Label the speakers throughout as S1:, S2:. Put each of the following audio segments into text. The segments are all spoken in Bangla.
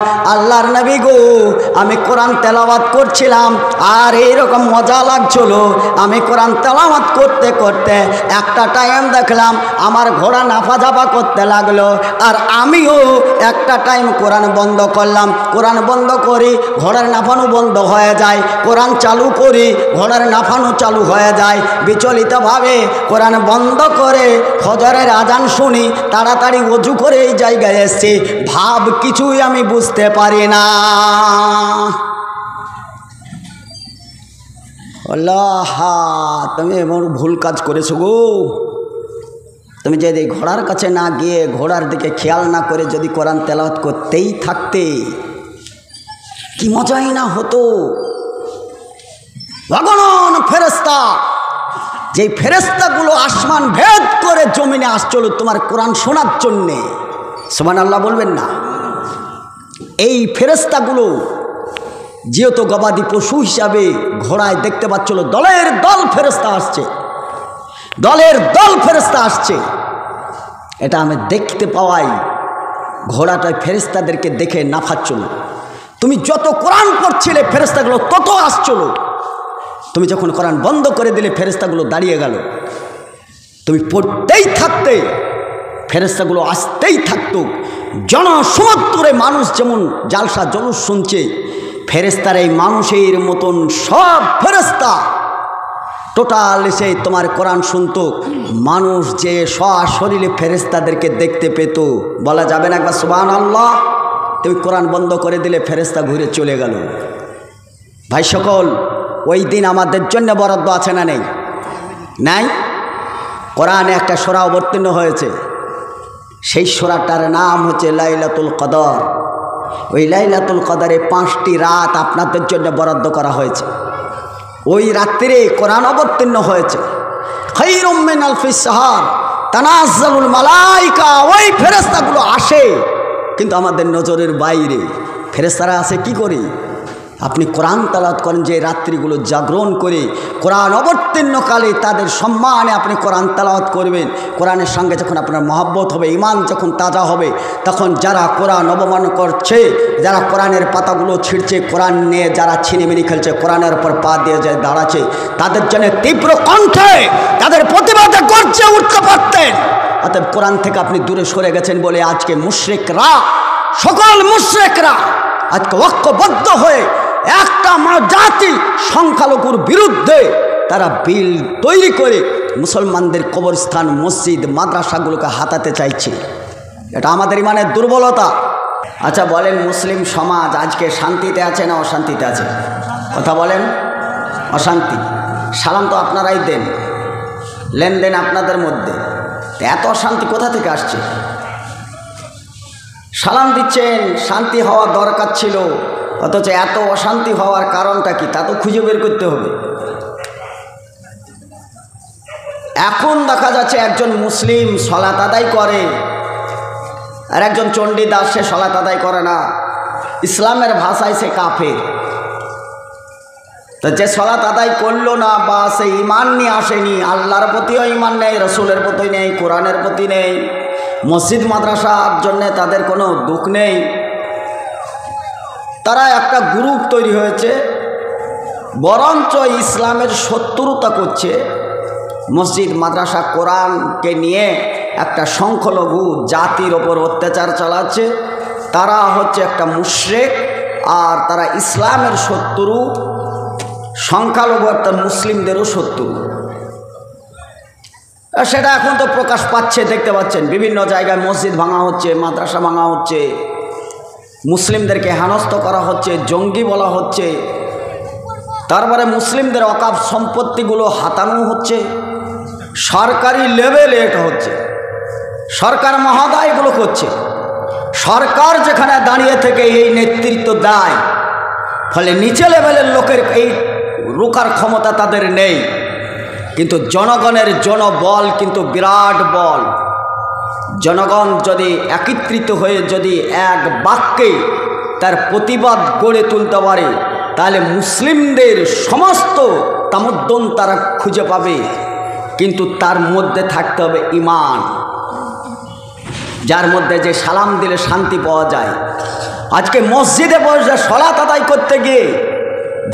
S1: আল্লাহর নবী গো, আমি কোরআন তেলাওয়াত করছিলাম আর এইরকম মজা লাগছিল। আমি কোরআন তেলাওয়াত করতে করতে একটা টাইম দেখলাম আমার ঘোড়া নাফাঝাপা করতে লাগলো, আর আমিও একটা টাইম কোরআন বন্ধ করলাম। কোরআন বন্ধ করি, ঘোড়ার নাফানো বন্ধ হয়ে যায়। কোরআন চালু করি, ঘোড়ার নাফানো চালু হয়ে যায়। বিচলিতভাবে কোরআন বন্ধ করে ফজরের আজান শুনি, তাড়াতাড়ি ওযু করে এই জায়গায় এসছি। ভাব কিছুই আমি বুঝতে পারি না। আল্লাহ, তুমি এমন ভুল কাজ করেছো গো। তুমি যদি ঘোড়ার কাছে না গিয়ে ঘোড়ার দিকে খেয়াল না করে যদি কোরআন তেলাওয়াত করতেই থাকতে, কি মজাই না হতো। অগণন ফেরেশতা, যেই ফেরেশতাগুলো আসমান ভেদ করে জমিনে আসছিল তোমার কোরআন শোনার জন্যে, সুবহানাল্লাহ বলবেন না? এই ফেরেশতাগুলো যেহেতু গবাদি পশু হিসাবে ঘোড়ায় দেখতে পাচ্ছিল দলের দল ফেরেশতা আসছে, দলের দল ফেরেশতা আসছে, এটা আমি দেখতে পাওয়াই ঘোড়াটা ফেরেশতাদেরকে দেখে নাফাচ্ছিল। তুমি যত কোরআন পড়ছিলে ফেরেশতাগুলো তত আসছিল। তুমি যখন কোরআন বন্ধ করে দিলে ফেরেশতাগুলো দাঁড়িয়ে গেল। তুমি পড়তেই থাকতে, ফেরেশতাগুলো আসতেই থাকতো। জনসমুদ্রে মানুষ যেমন জালসা জলুস শুনছে, ফেরেশতার এই মানুষের মতন সব ফেরেশতা টোটাল এসে তোমার কোরআন শুনতো। মানুষ যে সশরীরে ফেরেশতাদেরকে দেখতে পেত, বলা যাবে না একবার সুবহানাল্লাহ? তুমি কোরআন বন্ধ করে দিলে ফেরেশতা ঘুরে চলে গেল। ভাই সকল, ওই দিন আমাদের জন্য বরাদ্দ আছে না নেই? নাই? কোরআনে একটা সূরা অবতীর্ণ হয়েছে, সেই সূরাটার নাম হচ্ছে লাইলাতুল কদর। ওই লাইলাতুল কদরে 5টি রাত আপনাদের জন্য বরাদ্দ করা হয়েছে। ওই রাত্রে কোরআন অবতীর্ণ হয়েছে। খায়রুম মিন আলফিস শাহর তানাজ্জালুল মালাইকা, ওই ফেরেশতাগুলো আসে কিন্তু আমাদের নজরের বাইরে। ফেরেশতারা আসে কি করে? আপনি কোরআন তেলাওয়াত করেন, যে রাত্রিগুলো জাগরণ করে কোরআন অবতীর্ণকালে তাদের সম্মানে আপনি কোরআন তেলাওয়াত করবেন। কোরআনের সঙ্গে যখন আপনার মহব্বত হবে, ঈমান যখন তাজা হবে, তখন যারা কোরআন অবমান করছে, যারা কোরআনের পাতাগুলো ছিঁড়ছে, কোরআন নিয়ে যারা ছিনিমিনি খেলছে, কোরআনের উপর পা দিয়ে যায় দাঁড়াচ্ছে, তাদের জন্য তীব্র কণ্ঠে তাদের প্রতিবাদে গর্জে উঠতে পারতেন। অতএব কোরআন থেকে আপনি দূরে সরে গেছেন বলে আজকে মুশরিকরা, সকল মুশরিকরা আজকে ঐক্যবদ্ধ হয়ে একটা জাতি সংখ্যালঘুর বিরুদ্ধে তারা বিল তৈরি করে মুসলমানদের কবরস্থান, মসজিদ, মাদ্রাসাগুলোকে হাতাতে চাইছে। এটা আমাদের ইমানের দুর্বলতা। আচ্ছা বলেন, মুসলিম সমাজ আজকে শান্তিতে আছে না অশান্তিতে আছে? কথা বলেন। অশান্তি। সালাম তো আপনারাই দেন, লেনদেন আপনাদের মধ্যে, এত অশান্তি কোথা থেকে আসছে? সালাম দিচ্ছেন, শান্তি হওয়া দরকার ছিল, অথচ এত অশান্তি হওয়ার কারণটা কি তা তো খুঁজে বের করতে হবে। এখন দেখা যাচ্ছে একজন মুসলিম সালাত আদায় করে আর একজন চণ্ডীদাস সে সালাত আদায় করে না। ইসলামের ভাষায় সে কাফের। তো যে সালাত আদায় করলো না বা সে ঈমান নিয়ে আসেনি, আল্লাহর প্রতিও ঈমান নেই, রসুলের প্রতি নেই, কোরআনের প্রতি নেই, মসজিদ মাদ্রাসার জন্য তাদের কোনো দুঃখ নেই, তারা একটা গ্রুপ তৈরি হয়েছে, বরঞ্চ ইসলামের শত্রুতা করছে। মসজিদ মাদ্রাসা কোরআনকে নিয়ে একটা সংখ্যালঘু জাতির ওপর অত্যাচার চালাচ্ছে। তারা হচ্ছে একটা মুশরিক আর তারা ইসলামের শত্রু, সংখ্যালঘু একটা মুসলিমদেরও শত্রু। সেটা এখন তো প্রকাশ পাচ্ছে, দেখতে পাচ্ছেন বিভিন্ন জায়গায় মসজিদ ভাঙা হচ্ছে, মাদ্রাসা ভাঙা হচ্ছে, মুসলিমদেরকে হেনস্থ করা হচ্ছে, জঙ্গি বলা হচ্ছে, তারপরে মুসলিমদের অকাপ সম্পত্তিগুলো হাতানো হচ্ছে। সরকারি লেভেলে এটা হচ্ছে, সরকার মহোদয়গুলো করছে। সরকার যেখানে দাঁড়িয়ে থেকে এই নেতৃত্ব দেয়, ফলে নিচে লেভেলের লোকের এই রোকার ক্ষমতা তাদের নেই। কিন্তু জনগণের জনবল কিন্তু বিরাট বল। জনগণ যদি একত্রিত হয়ে যদি এক বাক্যে তার প্রতিবাদ গড়ে তুলতে পারে, তাহলে মুসলিমদের সমস্ত তামদ্দন তারা খুঁজে পাবে। কিন্তু তার মধ্যে থাকতে হবে ঈমান। যার মধ্যে যে সালাম দিলে শান্তি পাওয়া যায়, আজকে মসজিদে বসে সালাত আদায় করতে গিয়ে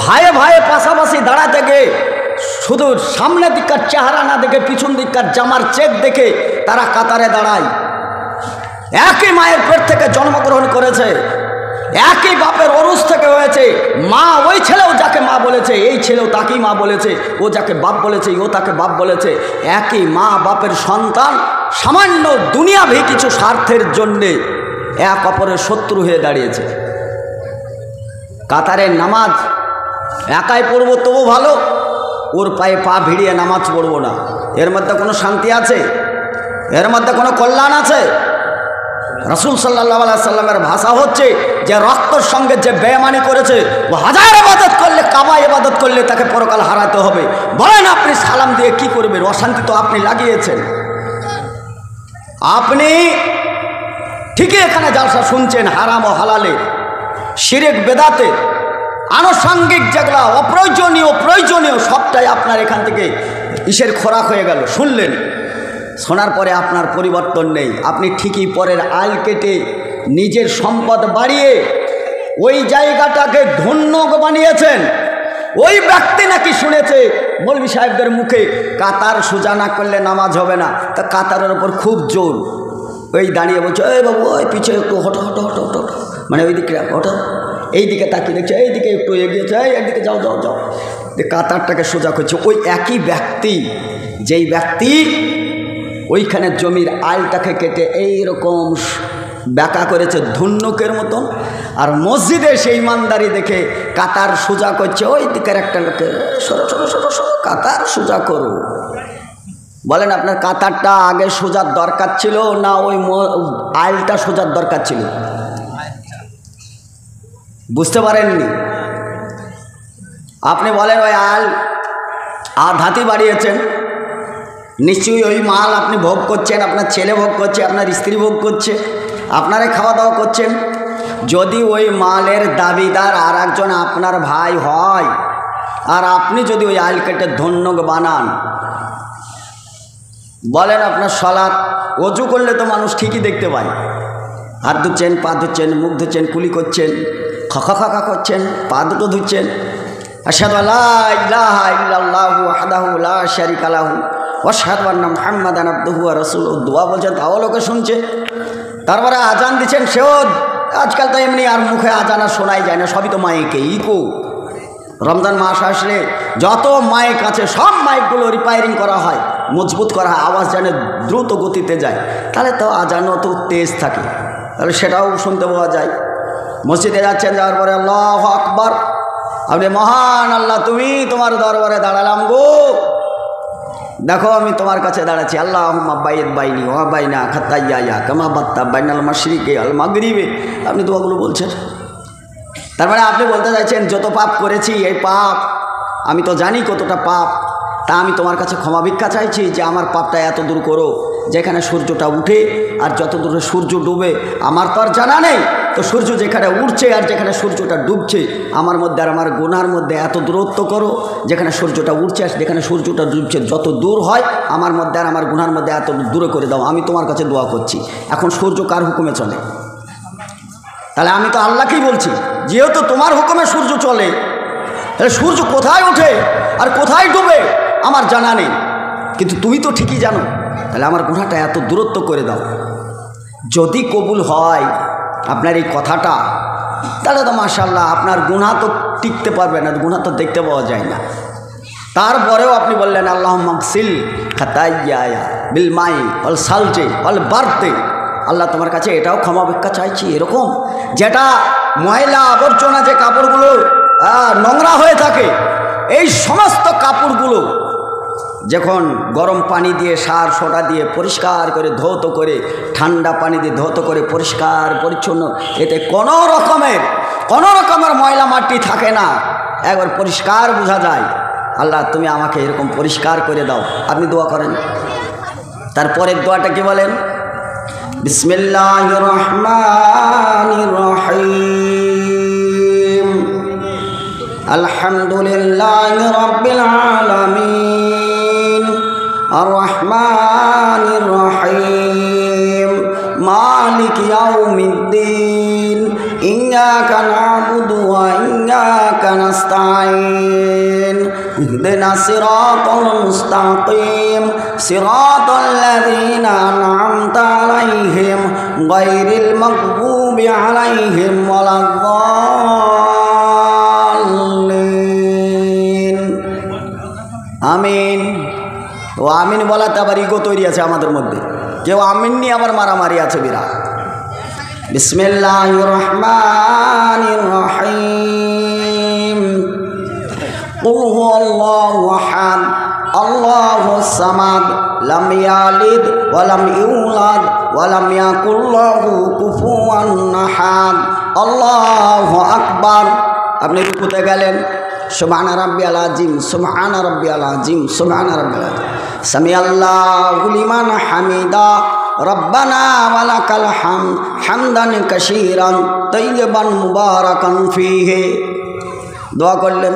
S1: ভাইয়ে ভাইয়ে পাশাপাশি দাঁড়াতে গিয়ে শুধু সামনের দিককার চেহারা না দেখে পিছন দিককার জামার চেক দেখে তারা কাতারে দাঁড়ায়। একই মায়ের পেট থেকে জন্মগ্রহণ করেছে, একই বাপের অরুষ থেকে হয়েছে। মা ওই ছেলেও যাকে মা বলেছে, এই ছেলেও তাকেই মা বলেছে, ও যাকে বাপ বলেছে ও তাকে বাপ বলেছে। একই মা বাপের সন্তান সামান্য দুনিয়াভি কিছু স্বার্থের জন্যে এক অপরের শত্রু হয়ে দাঁড়িয়েছে। কাতারের নামাজ একাই পড়বো তবু ভালো, ওর পায়ে পা ভিড়িয়ে নামাজ পড়বো না, এর মধ্যে কোনো শান্তি আছে? এর মধ্যে কোনো কল্যাণ আছে? রাসূল সাল্লাল্লাহু আলাইহি সাল্লামের ভাষা হচ্ছে যে রক্তর সঙ্গে যে বেঈমানি করেছে ও হাজার ইবাদত করলে, কাবা ইবাদত করলে তাকে পরকাল হারাতে হবে। বলেন আপনি সালাম দিয়ে কি করবেন? অশান্তি তো আপনি লাগিয়েছেন। আপনি ঠিকই এখানে জালসা শুনছেন হারাম ও হালালে, শিরক বেদাতে, আনুষঙ্গিক যেগুলো অপ্রয়োজনীয় প্রয়োজনীয় সবটাই আপনার এখান থেকে ইসের খোরাক হয়ে গেল। শুনলেন, শোনার পরে আপনার পরিবর্তন নেই। আপনি ঠিকই পরের আইল কেটে নিজের সম্পদ বাড়িয়ে ওই জায়গাটাকে ধন্য বানিয়েছেন। ওই ব্যক্তি নাকি শুনেছে মৌলভী সাহেবদের মুখে কাতার সোজা না করলে নামাজ হবে না, তা কাতারের ওপর খুব জোর। ওই দাঁড়িয়ে বলছে এই বাবু ওই পিছিয়ে একটু হটো হটো হটো হটো হটো, মানে ওই দিকে হটো, এই দিকে তাকিয়ে দেখছে, এই দিকে একটু এগিয়েছে, এই একদিকে যাও যাও যাও, কাতারটাকে সোজা করছে। ওই একই ব্যক্তি, যেই ব্যক্তি ওইখানে জমির আইলটাকে কেটে এইরকম ব্যাকা করেছে ধুন্নুকের মতন, আর মসজিদে সেই ইমানদারি দেখে কাতার সোজা করছে। ওই দিকের একটা লোকে সরো সরো সরো সরো, কাতার সোজা করো। বলেন আপনার কাতারটা আগে সোজার দরকার ছিল না ওই আইলটা সোজার দরকার ছিল? বুঝতে পারেননি আপনি। বলেন ওই আইল আধাতি বাড়িয়েছেন, নিশ্চয়ই ওই মাল আপনি ভোগ করছেন, আপনার ছেলে ভোগ করছে, আপনার স্ত্রী ভোগ করছে, আপনারাই খাওয়া দাওয়া করছেন। যদি ওই মালের দাবিদার আর একজন আপনার ভাই হয়, আর আপনি যদি ওই আইল কেটে ধন্য বানান, বলেন আপনার সালাত, অজু করলে তো মানুষ ঠিকই দেখতে পায়, হাত ধুচ্ছেন, পা ধুচ্ছেন, মুখ ধুচ্ছেন, কুলি করছেন, খা খা করছেন, পা দুটো ধুচ্ছেন, আশহাদু আল্লা ইলাহা ইল্লাল্লাহু ওয়াহদাহু লা শারীকা লাহু ওয়া আশহাদু আন্না মুহাম্মাদান আবদুহু ওয়া রাসূলুহু, দোয়া বলছেন, তাও লোকে শুনছে। তারপরে আজান দিচ্ছেন, সেও আজকাল তো এমনি আর মুখে আজান আর শোনাই যায় না, সবই তো মাইকে ইকো। রমজান মাস আসলে যত মাইক আছে সব মাইকগুলো রিপেয়ারিং করা হয়, মজবুত করা হয়, আওয়াজ যেন দ্রুত গতিতে যায়, তাহলে তো আজানও তো তেজ থাকে, তাহলে সেটাও শুনতে পাওয়া যায়। মসজিদে যাচ্ছেন, যাওয়ার পরে আল্লাহু আকবার, আপনি মহান আল্লাহ, তুমি তোমার দরবারে দাঁড়ালাম গো, দেখো আমি তোমার কাছে দাঁড়াচ্ছি। আল্লাহুম্মা বাইদ বাইনি ওয়া বাইনা খাতাইয়া কামা বাত্তা বাইনাল মাশরিকি আল মাগরিবে, আপনি দোয়াগুলো বলছেন। তার মানে আপনি বলতে চাইছেন যত পাপ করেছি, এই পাপ আমি তো জানি কতটা পাপ, তা আমি তোমার কাছে ক্ষমা ভিক্ষা চাইছি যে আমার পাপটা এত দূর করো, যেখানে সূর্যটা উঠে আর যত দূরে সূর্য ডুবে আমার তো আর জানা নেই, তো সূর্য যেখানে উঠছে আর যেখানে সূর্যটা ডুবছে আমার মধ্যে আর আমার গুনার মধ্যে এত দূরত্ব করো, যেখানে সূর্যটা উঠছে আর যেখানে সূর্যটা ডুবছে যত দূর হয় আমার মধ্যে আর আমার গুনার মধ্যে এত দূরে করে দাও, আমি তোমার কাছে দোয়া করছি। এখন সূর্য কার হুকুমে চলে? তাহলে আমি তো আল্লাহকেই বলছি, যেহেতু তোমার হুকুমে সূর্য চলে, তাহলে সূর্য কোথায় ওঠে আর কোথায় ডুবে আমার জানা নেই, কিন্তু তুমি তো ঠিকই জানো, তাহলে আমার গুনাহটা এত দূরত্ব করে দাও। যদি কবুল হয় আপনার এই কথাটা, তাহলে তো মাশাআল্লাহ আপনার গুনাহ তো টিকতে পারবে না, গুনাহ তো দেখতে পাওয়া যায় না। তারপরেও আপনি বললেন আল্লাহুম্মা গসিল খাতাইয়া বিল মাই ওয়াল সালজি ওয়াল বারদি, আল্লাহ তোমার কাছে এটাও ক্ষমা ভিক্ষা চাইছি, এরকম যেটা ময়লা আবর্জনা যে কাপড়গুলো নোংরা হয়ে থাকে, এই সমস্ত কাপড়গুলো যখন গরম পানি দিয়ে সার সোডা দিয়ে পরিষ্কার করে ধৌত করে, ঠান্ডা পানি দিয়ে ধৌত করে পরিষ্কার পরিচ্ছন্ন, এতে কোনো রকমের ময়লা মাটি থাকে না, একবার পরিষ্কার বোঝা যায়। আল্লাহ তুমি আমাকে এরকম পরিষ্কার করে দাও, আপনি দোয়া করেন। তারপরের দোয়াটা কি বলেন? বিসমিল্লাহির রহমানির রহিম, আলহামদুলিল্লাহি রাব্বিল আলামিন, আর রহমানির রহিম, মালিক ইয়াউমিদ্দিন, ইয়্যাকা না'বুদু ওয়া ইয়্যাকা নাস্তাঈন ইহদিনাস সিরাতাল মুস্তাকিম সিরাতাল লাযীনা আন'আমতা আলাইহিম গায়রিল মাগযুবি আলাইহিম ওয়ালাদ-দাল্লিন। আমিন। তো আমিন বলাতে আবার ইগো তৈরি আছে আমাদের মধ্যে, কেউ আমিন নিয়ে আবার মারামারি আছে বিরাট। বিসমিল্লাহির রহমানির রহিম। কুল হুয়াল্লাহু আহাদ আল্লাহুস সামাদ লাম ইয়ালিদ ওয়া লাম ইউলাদ ওয়া লাম ইয়াকুল লাহু কুফুয়ান আহাদ। আল্লাহু আকবার। আপনি রুকুতে গেলেন, সুবহানা রাব্বিয়াল আযীম, সুবহানা রাব্বিয়াল আযীম, সুবহানা রাব্বিয়াল আযীম। সামিআল্লাহু লিমান হামিদা রব্বানা ওয়ালাকাল হামদ হামদান কাসীরান তাইয়্যিবান মুবারাকান ফীহি। দোয়া করলেন,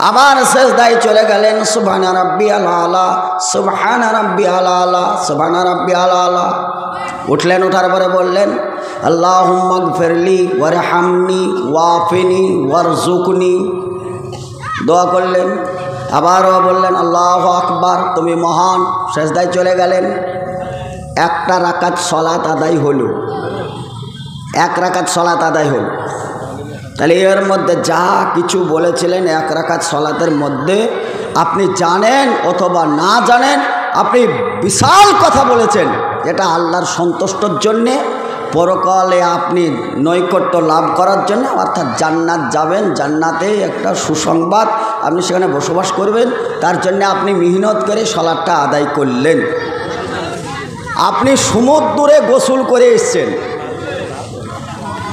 S1: আবার সিজদায় চলে গেলেন, সুবহানা রাব্বিয়াল আলা, সুবহানা রাব্বিয়াল আলা, সুবহানা রাব্বিয়াল আলা। উঠলেন, ওঠার পরে বললেন আল্লাহুম্মা গফিরলি ওয়ারহামনি ওয়াফিনি ওয়ারজুকনি। দোয়া করলেন, আবারও বললেন আল্লাহু আকবার, তুমি মহান। সিজদায় চলে গেলেন, একটা রাকাত সালাত আদায় হলো, এক রাকাত সালাত আদায় হলো। তাহলে এর মধ্যে যা কিছু বলেছিলেন এক রাকাত সালাতের মধ্যে, আপনি জানেন অথবা না জানেন, আপনি বিশাল কথা বলেছেন, যেটা আল্লাহর সন্তুষ্টর জন্যে, পরকালে আপনি নৈকট্য লাভ করার জন্য, অর্থাৎ জান্নাত যাবেন, জান্নাতে একটা সুসংবাদ, আপনি সেখানে বসবাস করবেন, তার জন্য আপনি মেহনত করে সালাতটা আদায় করলেন। আপনি সমুদ্রে গোসল করে এসছেন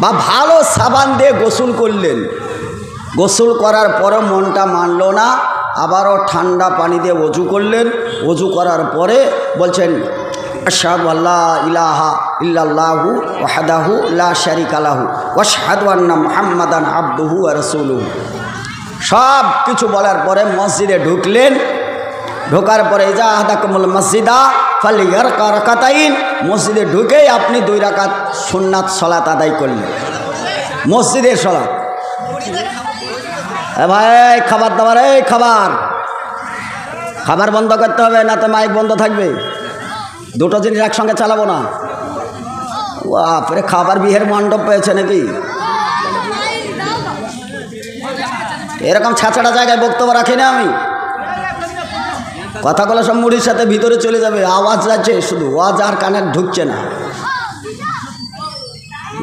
S1: বা ভালো সাবান দিয়ে গোসল করলেন, গোসল করার পরে মনটা মানল না, আবারও ঠান্ডা পানি দিয়ে ওযু করলেন। ওযু করার পরে বলছেন আশহাদু আল্লা ইলাহা ইল্লাল্লাহু ওয়াহদাহু লা শারীকা লাহু ওয়া আশহাদু আন্না মুহাম্মাদান আবদুহু ওয়া রাসূলুহু। সব কিছু বলার পরে মসজিদে ঢুকলেন। ঢোকার পরে ইজা আহাদাকুমুল মসজিদা ফালিয়ারকা রাকাতাইন, মসজিদে ঢুকেই আপনি 2 রাকাত সুন্নাত সালাত আদায় করলেন, মসজিদের সালাত। ভাই খাবার দাবার, এই খাবার বন্ধ করতে হবে, না তো মাইক বন্ধ থাকবে। দুটো জিনিস একসঙ্গে চালাবো না। বাপরে, খাবার বিয়ের মণ্ডপ পেয়েছে নাকি? এরকম ছাছাড়া জায়গায় বক্তব্য রাখি না আমি। কথাগুলো সব মুড়ির সাথে ভিতরে চলে যাবে, আওয়াজ যাচ্ছে শুধু, ওয়াজ আর কানে ঢুকছে না।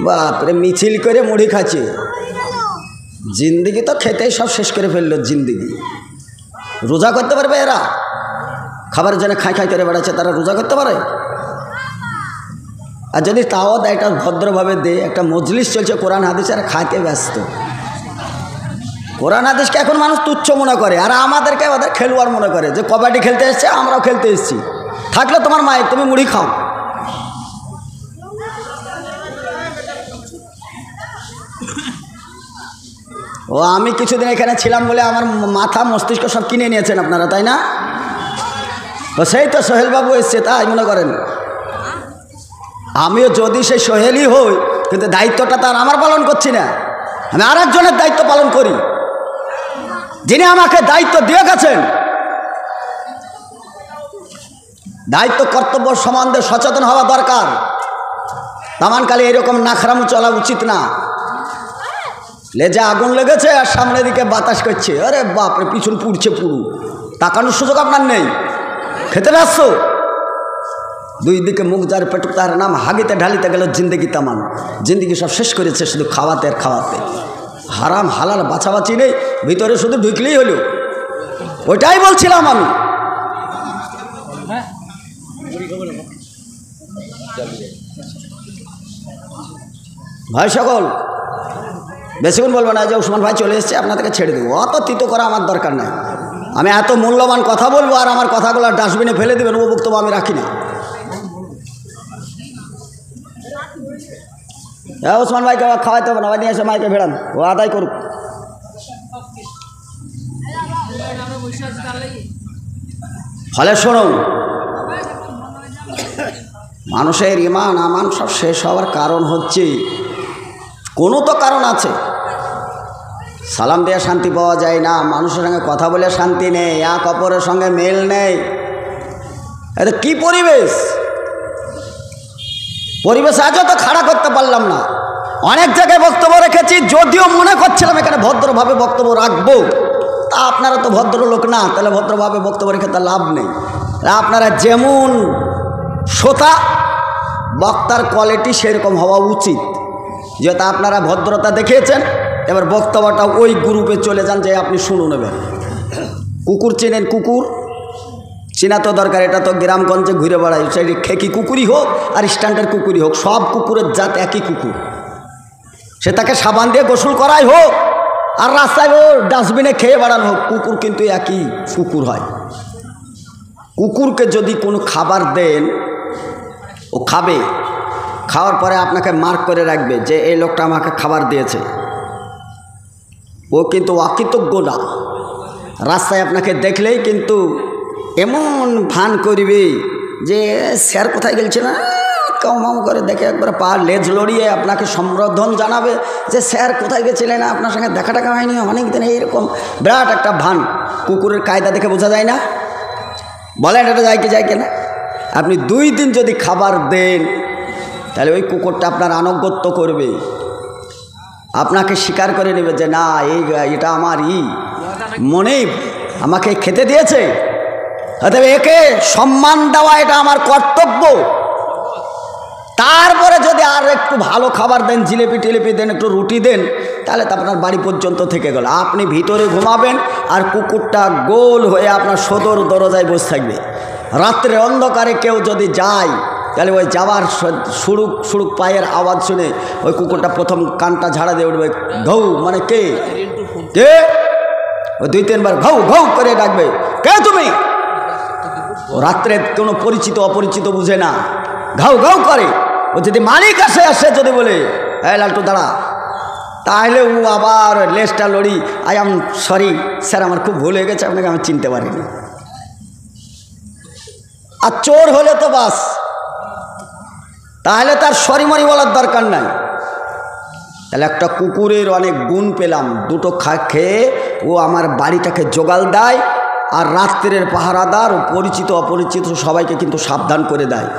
S1: বাপরে, মিছিল করে মুড়ি খাচ্ছে। জিন্দিগি তো খেতেই সব শেষ করে ফেললো। জিন্দিগি রোজা করতে পারবে এরা? খাবারের জন্য খাই করে বেড়াচ্ছে, তারা রোজা করতে পারে? আর যদি তাও দেয়, এটা ভদ্রভাবে দে, একটা মজলিস চলছে কোরআন হাদিস, আর খাইতে ব্যস্ত। কোরআন হাদিসকে এখন মানুষ তুচ্ছ মনে করে, আর আমাদেরকে আমাদের খেলোয়াড় মনে করে, যে কবাডি খেলতে এসছে, আমরাও খেলতে এসেছি। থাকলে তোমার মায়ের, তুমি মুড়ি খাও। ও আমি কিছুদিন এখানে ছিলাম বলে আমার মাথা মস্তিষ্ক সব কিনে নিয়েছেন আপনারা, তাই না? তো সেই তো সোহেলবাবু এসছে, তাই মনে করেন। আমিও যদি সেই সোহেলই হই, কিন্তু দায়িত্বটা তার আমার পালন করছি না, আমি আর একজনের দায়িত্ব পালন করি, যিনি আমাকে দায়িত্ব দিয়ে গেছেন। দায়িত্ব কর্তব্য সম্বন্ধে সচেতন হওয়া দরকার। তামানকালে এরকম নাখরামু চলা উচিত না। লেজে আগুন লেগেছে আর সামনের দিকে বাতাস করছে, আরে বাপরে, পিছন পুড়ছে পুরু, তাকানোর সুযোগ আপনার নেই, খেতে ব্যস্ত। 2 দিকে মুখ যার পেটুক, তার নাম হাগিতে ঢালিতে গেল জিন্দগি তামান। জিন্দগি সব শেষ করেছে শুধু খাওয়াতে আর খাওয়াতে। হারাম হালাল বাছাবাছি নেই, ভিতরে শুধু ঢুকলেই হলো। ওইটাই বলছিলাম আমি। ভাই সকল, বেশিক্ষণ বলবো না, যে উসমান ভাই চলে এসছে, আপনাদেরকে ছেড়ে দেবো। অত তিতো করা আমার দরকার নাই। আমি এত মূল্যবান কথা বলবো আর আমার কথাগুলো ডাস্টবিনে ফেলে দেবেন, ও বক্তব্য আমি রাখি না। হ্যাঁ, উসমান ভাইকে খাওয়াইতে হবে না, ভাই নিয়ে এসে মাইকে ভেড়ান, ও আদায় করুক। ফলে শুনুন, মানুষের ইমান আমান সব শেষ হওয়ার কারণ হচ্ছে কোনো তো কারণ আছে। সালাম দিয়ে শান্তি পাওয়া যায় না, মানুষের সঙ্গে কথা বলে শান্তি নেই, এক অপরের সঙ্গে মেল নেই। এটা কি পরিবেশ? পরিবেশ আজও তো খাড়া করতে পারলাম না। অনেক জায়গায় বক্তব্য রেখেছি, যদিও মনে করছিলাম এখানে ভদ্রভাবে বক্তব্য রাখবো, তা আপনারা তো ভদ্রলোক না, তাহলে ভদ্রভাবে বক্তব্য রেখে তার লাভ নেই। আপনারা যেমন শ্রোতা, বক্তার কোয়ালিটি সেরকম হওয়া উচিত। যেহেতু আপনারা ভদ্রতা দেখিয়েছেন, এবার বক্তব্যটা ওই গ্রুপে চলে যান যে আপনি শুনে নেবেন। কুকুর চেনেন? কুকুর চেনা তো দরকার, এটা তো গ্রামগঞ্জে ঘুরে বেড়ায়, সেই খেকি কুকুরই হোক আর স্ট্যান্ডার্ড কুকুরই হোক, সব কুকুরের জাত একই কুকুর। সে তাকে সাবান দিয়ে গোসল করাই হোক আর রাস্তায় ও ডাস্টবিনে খেয়ে বেড়ানো হোক, কুকুর কিন্তু একই কুকুর হয়। কুকুরকে যদি কোনো খাবার দেন, ও খাবে, খাওয়ার পরে আপনাকে মার্ক করে রাখবে যে এই লোকটা আমাকে খাবার দিয়েছে। ও কিন্তু অকৃতজ্ঞ না, রাস্তায় আপনাকে দেখলেই কিন্তু এমন ভান করবে যে স্যার কোথায় গেলছে না, কাউমাম করে দেখে একবার পা লেজ লড়িয়ে আপনাকে সম্বোধন জানাবে যে স্যার কোথায় গেছিলেন, আপনার সঙ্গে দেখা টাকা হয়নি অনেক দিন, এইরকম বিরাট একটা ভান। কুকুরের কায়দা দেখে বোঝা যায় না? বলেন এটা যায় কি যায় কিনা? আপনি 2 দিন যদি খাবার দেন, তাহলে ওই কুকুরটা আপনার আনুগত্য করবে, আপনাকে স্বীকার করে নেবে যে না এটা আমার মনেই আমাকে খেতে দিয়েছে, অতএব একে সম্মান দেওয়া এটা আমার কর্তব্য। তারপরে যদি আর একটু ভালো খাবার দেন, জিলেপি টিলেপি দেন, একটু রুটি দেন, তাহলে তো আপনার বাড়ি পর্যন্ত থেকে গেল। আপনি ভিতরে ঘুমাবেন আর কুকুরটা গোল হয়ে আপনার সদর দরজায় বসে থাকবে। রাত্রে অন্ধকারে কেউ যদি যায়, তাহলে ওই যাওয়ার সুড়ুক সুড়ুক পায়ের আওয়াজ শুনে ওই কুকুরটা প্রথম কানটা ঝাড়া দিয়ে উঠবে, ঘৌ মানে কে কে, ওই 2-3 বার ঘৌ ঘৌ করে ডাকবে, কে তুমি? ও রাত্রে কোনো পরিচিত অপরিচিত বুঝে না, ঘাউ ঘাউ করে। ও যদি মালিক আসে যদি বলে এই লালটু দাঁড়া, তাহলে ও আবার লেজটা lorry, I am sorry sir, আমার খুব ভুল হয়ে গেছে, আপনাকে আমি চিনতে পারিনি। আর চোর হলে তো বাস, তাহলে তার সরি মরি বলার দরকার নাই। তাহলে একটা কুকুরের অনেক গুণ পেলাম, 2টো খেয়ে ও আমার বাড়িটাকে জোগাল দেয়, আর রাত্রের পাহারাদার ও পরিচিত অপরিচিত সবাইকে কিন্তু সাবধান করে দেয়।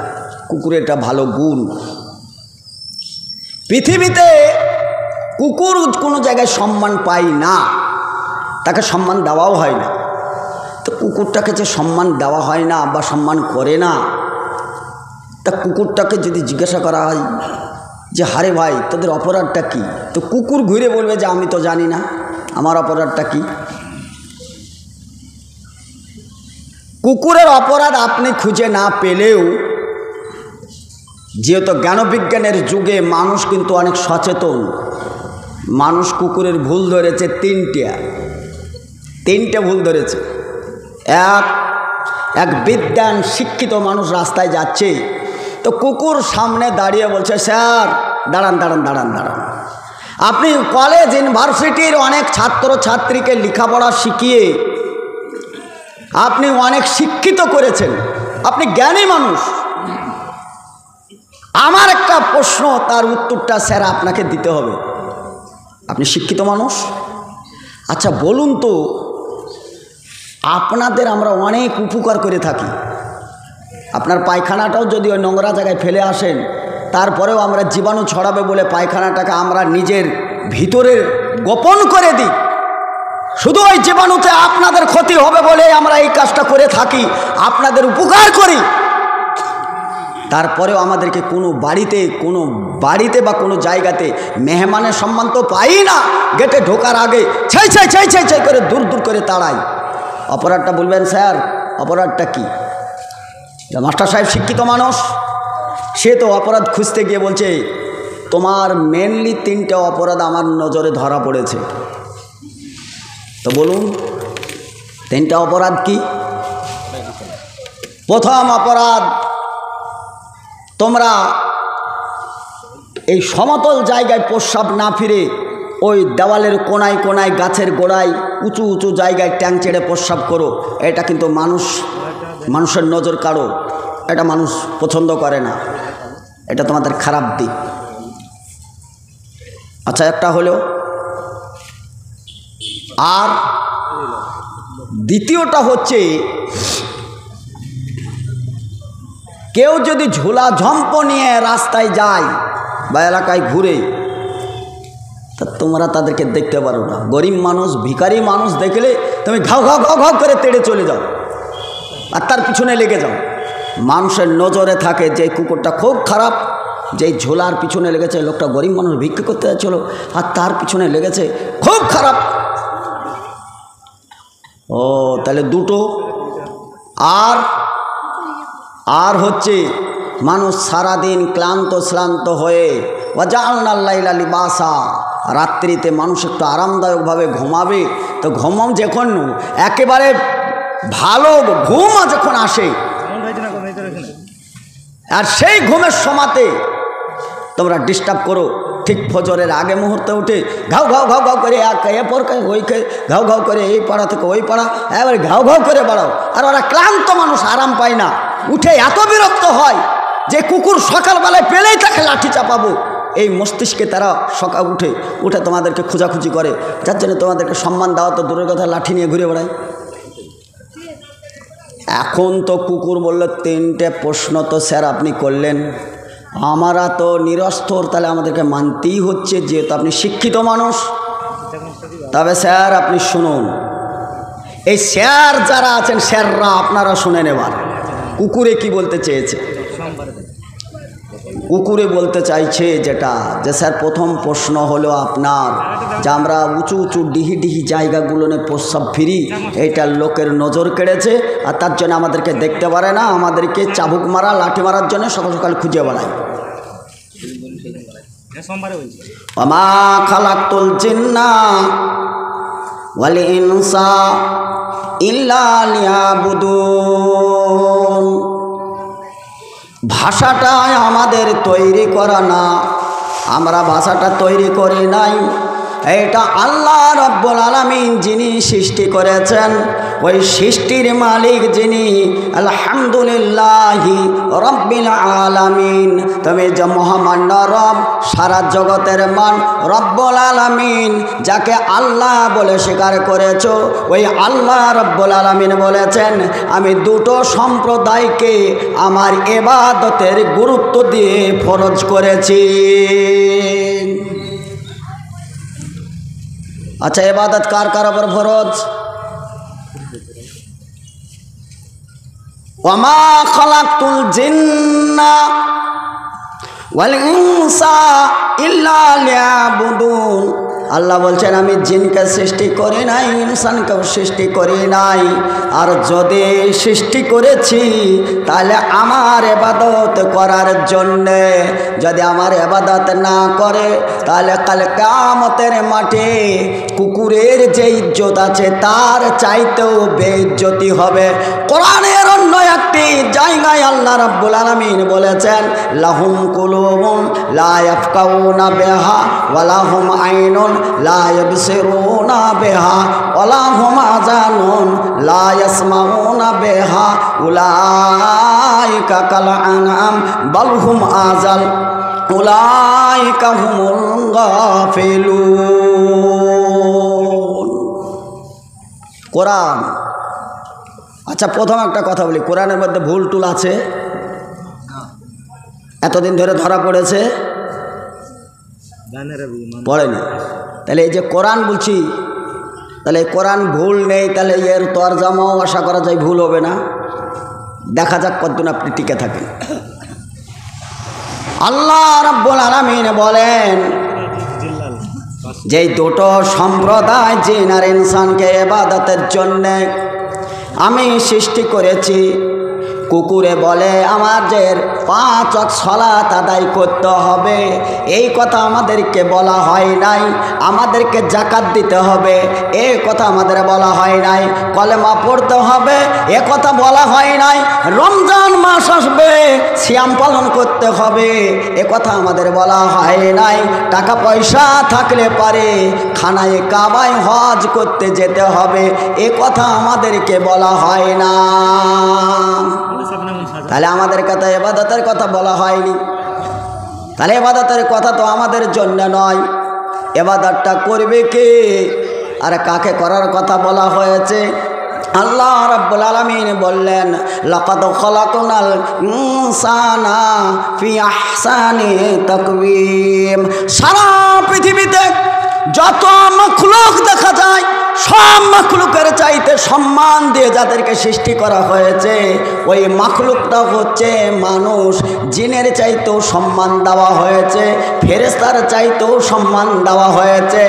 S1: কুকুরের একটা ভালো গুণ। পৃথিবীতে কুকুর কোনো জায়গায় সম্মান পায় না, তাকে সম্মান দেওয়াও হয় না। তো কুকুরটাকে যে সম্মান দেওয়া হয় না বা সম্মান করে না, তা কুকুরটাকে যদি জিজ্ঞাসা করা হয় যে হারে ভাই তোদের অপরাধটা কি, তো কুকুর ঘুরে বলবে যে আমি তো জানি না আমার অপরাধটা কি। কুকুরের অপরাধ আপনি খুঁজে না পেলেও, যেহেতু জ্ঞানবিজ্ঞানের যুগে মানুষ কিন্তু অনেক সচেতন, মানুষ কুকুরের ভুল ধরেছে 3টে ভুল ধরেছে। এক বিদ্বান শিক্ষিত মানুষ রাস্তায় যাচ্ছে, তো কুকুর সামনে দাঁড়িয়ে বলছে স্যার দাঁড়ান দাঁড়ান দাঁড়ান দাঁড়ান, আপনি কলেজ ইউনিভার্সিটির অনেক ছাত্র ছাত্রীকে লেখাপড়া শিখিয়ে আপনি অনেক শিক্ষিত করেছেন, আপনি জ্ঞানী মানুষ। আমার একটা প্রশ্ন, তার উত্তরটা স্যার আপনাকে দিতে হবে। আপনি শিক্ষিত মানুষ, আচ্ছা বলুন তো, আপনাদের আমরা অনেক উপকার করে থাকি, আপনার পায়খানাটাও যদি ওই নোংরা জায়গায় ফেলে আসেন, তারপরেও আমরা জীবাণু ছড়াবে বলে পায়খানাটাকে আমরা নিজের ভিতরে গোপন করে দিই, শুধু ওই জীবাণুতে আপনাদের ক্ষতি হবে বলে আমরা এই কাজটা করে থাকি, আপনাদের উপকার করি। তারপরেও আমাদেরকে কোনো বাড়িতে বা কোনো জায়গাতে মেহমানের সম্মান তো পাই না, গেটে ঢোকার আগে ছাই ছাই ছাই ছাই ছাই করে দূর দূর করে তাড়াই। অপরাধটা বলবেন স্যার অপরাধটা কি? মাস্টার সাহেব শিক্ষিত মানুষ, সে তো অপরাধ খুঁজতে গিয়ে বলছে তোমার মেনলি 3টে অপরাধ আমার নজরে ধরা পড়েছে। তো বলুন 3টে অপরাধ কি? প্রথম অপরাধ, তোমরা এই সমতল জায়গায় প্রস্রাব না ফিরে ওই দেওয়ালের কোনায় কোনায় গাছের গোড়ায় উঁচু উঁচু জায়গায় ট্যাং ছেড়ে প্রস্রাব করো। এটা কিন্তু মানুষের নজর কাড়ো, এটা মানুষ পছন্দ করে না, এটা তোমাদের খারাপ দিক। আচ্ছা, একটা হলো। আর দ্বিতীয়টা হচ্ছে, কেউ যদি ঝোলা ঝম্প নিয়ে রাস্তায় যায় বা এলাকায় ঘুরে, তা তোমরা তাদেরকে দেখতে পারো না। গরিব মানুষ, ভিখারি মানুষ দেখলে তুমি ঘাও ঘাও ঘাও ঘাও করে তেড়ে চলে যাও আর তার পিছনে লেগে যাও। মানুষের নজরে থাকে যে কুকুরটা খুব খারাপ, যেই ঝোলার পিছনে লেগেছে, লোকটা গরিব মানুষ ভিক্ষা করতে যাচ্ছিল আর তার পিছনে লেগেছে, খুব খারাপ। ও তাহলে দুটো। আর হচ্ছে মানুষ সারাদিন ক্লান্ত শ্রান্ত হয়ে ওয়াজআলনাল লাইলা লিবাসা, রাত্রিতে মানুষ একটু আরামদায়কভাবে ঘুমাবে, তো ঘুমাও যখন একেবারে ভালো ঘুম যখন আসে, আর সেই ঘুমের সময়তে তোমরা ডিস্টার্ব করো। ঠিক ফজরের আগে মুহূর্তে উঠে ঘাও ঘাও ঘাও ঘাও করে এরপর ওই ঘাও ঘাও করে এই পাড়া থেকে ওই পাড়া, এবারে ঘাও ঘাও করে বাড়াও। আর ওরা ক্লান্ত মানুষ, আরাম পায় না, উঠে এত বিরক্ত হয় যে কুকুর সকালবেলায় পেলেই তাকে লাঠি চাপাবো, এই মস্তিষ্কে তারা সকাল উঠে তোমাদেরকে খোঁজাখুঁজি করে, যার জন্য তোমাদেরকে সম্মান দেওয়া তো দূরের কথা, লাঠি নিয়ে ঘুরে বেড়ায়। এখন তো কুকুর বলল, 3টে প্রশ্ন তো স্যার আপনি করলেন, আমরা তো নিরস্তর, তাহলে আমাদেরকে মানতেই হচ্ছে, যেহেতু আপনি শিক্ষিত মানুষ। তবে স্যার আপনি শুনুন, এই স্যার যারা আছেন, স্যাররা আপনারা শুনে নেবার কুকুরে কি বলতে চেয়েছে। কুকুরে বলতে চাইছে যেটা, যে স্যার প্রথম প্রশ্ন হলো আপনার, যে আমরা উঁচু উঁচু ডিহি জায়গাগুলোনে প্রস্রাব ফিরি, এইটা লোকের নজর কেড়েছে, আর তার জন্য আমাদেরকে দেখতে পারে না, আমাদেরকে চাবুক মারা লাঠি মারার জন্য সকাল সকাল খুঁজে বেড়ায়। ওমা খালাকতুল জিন্না ওয়াল ইনসা ইল্লা লিয়াবুদুন। ভাষাটা আমাদের তৈরি করা না, আমরা ভাষাটা তৈরি করি নাই, এটা আল্লাহ রব্বুল আলামিন যিনি সৃষ্টি করেছেন, ওই সৃষ্টির মালিক যিনি, আলহামদুলিল্লাহি রব্বিল আলামিন। তুমি যে মহামান্য রব, সারা জগতের মান রব্বুল আলামিন, যাকে আল্লাহ বলে স্বীকার করেছো, ওই আল্লাহ রব্বুল আলামিন বলেছেন, আমি দুটো সম্প্রদায়কে আমার ইবাদতের গুরুত্ব দিয়ে ফরজ করেছি। আচ্ছা, ইবাদত কার কার উপর ফরজ? ওয়ামা খালাকতুল জিন্না ওয়াল ইনসা ইল্লা লিয়াবুদুন। আল্লাহ বলছেন, আমি জিনকে সৃষ্টি করি নাই, ইনসানকেও সৃষ্টি করি নাই, আর যদি সৃষ্টি করেছি তাহলে আমার ইবাদত করার জন্যে। যদি আমার ইবাদত না করে তাহলে কাল কিয়ামতের মাঠে কুকুরের যে ইজ্জত আছে তার চাইতেও বেইজ্জতি হবে। কোরআনের অন্য একটি জায়গায় আল্লাহ রাব্বুল আলামিন বলেছেন, লাহুম কুলুবুন লা ইয়াফকাউনা বিহা ওয়া লাহুম আইনুন লা ইয়াবসিরুনা বিহা ওয়া লাহুম আযানুন লা ইয়াসমাউনা বিহা উলাইকা কাল আনআম বাল হুম আযাল উলাইকা হুমুল গাফিলুন। কোরআন। আচ্ছা, প্রথম একটা কথা বলি, কোরআনের মধ্যে ভুল টুল আছে? এতদিন ধরে ধরা পড়েছে? পড়েনি। তাহলে এই যে কোরআন বলছি, তাহলে কোরআন ভুল নেই, তাহলে এর তরজামাও আশা করা যায় ভুল হবে না। দেখা যাক কতদিন আপনি টিকে থাকেন। আল্লাহ রাব্বুল আলামিন বলেন, যে দুটো সম্প্রদায় জিন আর ইনসানকে ইবাদতের জন্যে আমি সৃষ্টি করেছি। কুকুরে বলে আমাদের 5 ওয়াক্ত সালাত আদায় করতে হবে, এই কথা আমাদেরকে বলা হয় নাই। আমাদেরকে যাকাত দিতে হবে, এই কথা আমাদের বলা হয় নাই। কলেমা পড়তে হবে, এ কথা বলা হয় নাই। রমজান মাস আসবে, সিয়াম পালন করতে হবে, এ কথা আমাদের বলা হয় নাই। টাকা পয়সা থাকলে পারে খানায় কাবায় হজ করতে যেতে হবে, এ কথা আমাদেরকে বলা হয় না। তাহলে আমাদের কথা ইবাদতের কথা বলা হয়নি, তাহলে ইবাদতের কথা তো আমাদের জন্য নয়। ইবাদতটা করবে কে আর কাকে করার কথা বলা হয়েছে? আল্লাহ রাব্বুল আলামিন বললেন, লাকাদ খালাকনাল ইনসানা ফি আহসানি তাকওয়িম। সারা পৃথিবীতে যত মাখলুক দেখা যায়, সব মাখলুকের চাইতে সম্মান দিয়ে যাদেরকে সৃষ্টি করা হয়েছে, ওই মাখলুকটা হচ্ছে মানুষ। জিনের চাইতেও সম্মান দেওয়া হয়েছে, ফেরেশতার চাইতেও সম্মান দেওয়া হয়েছে।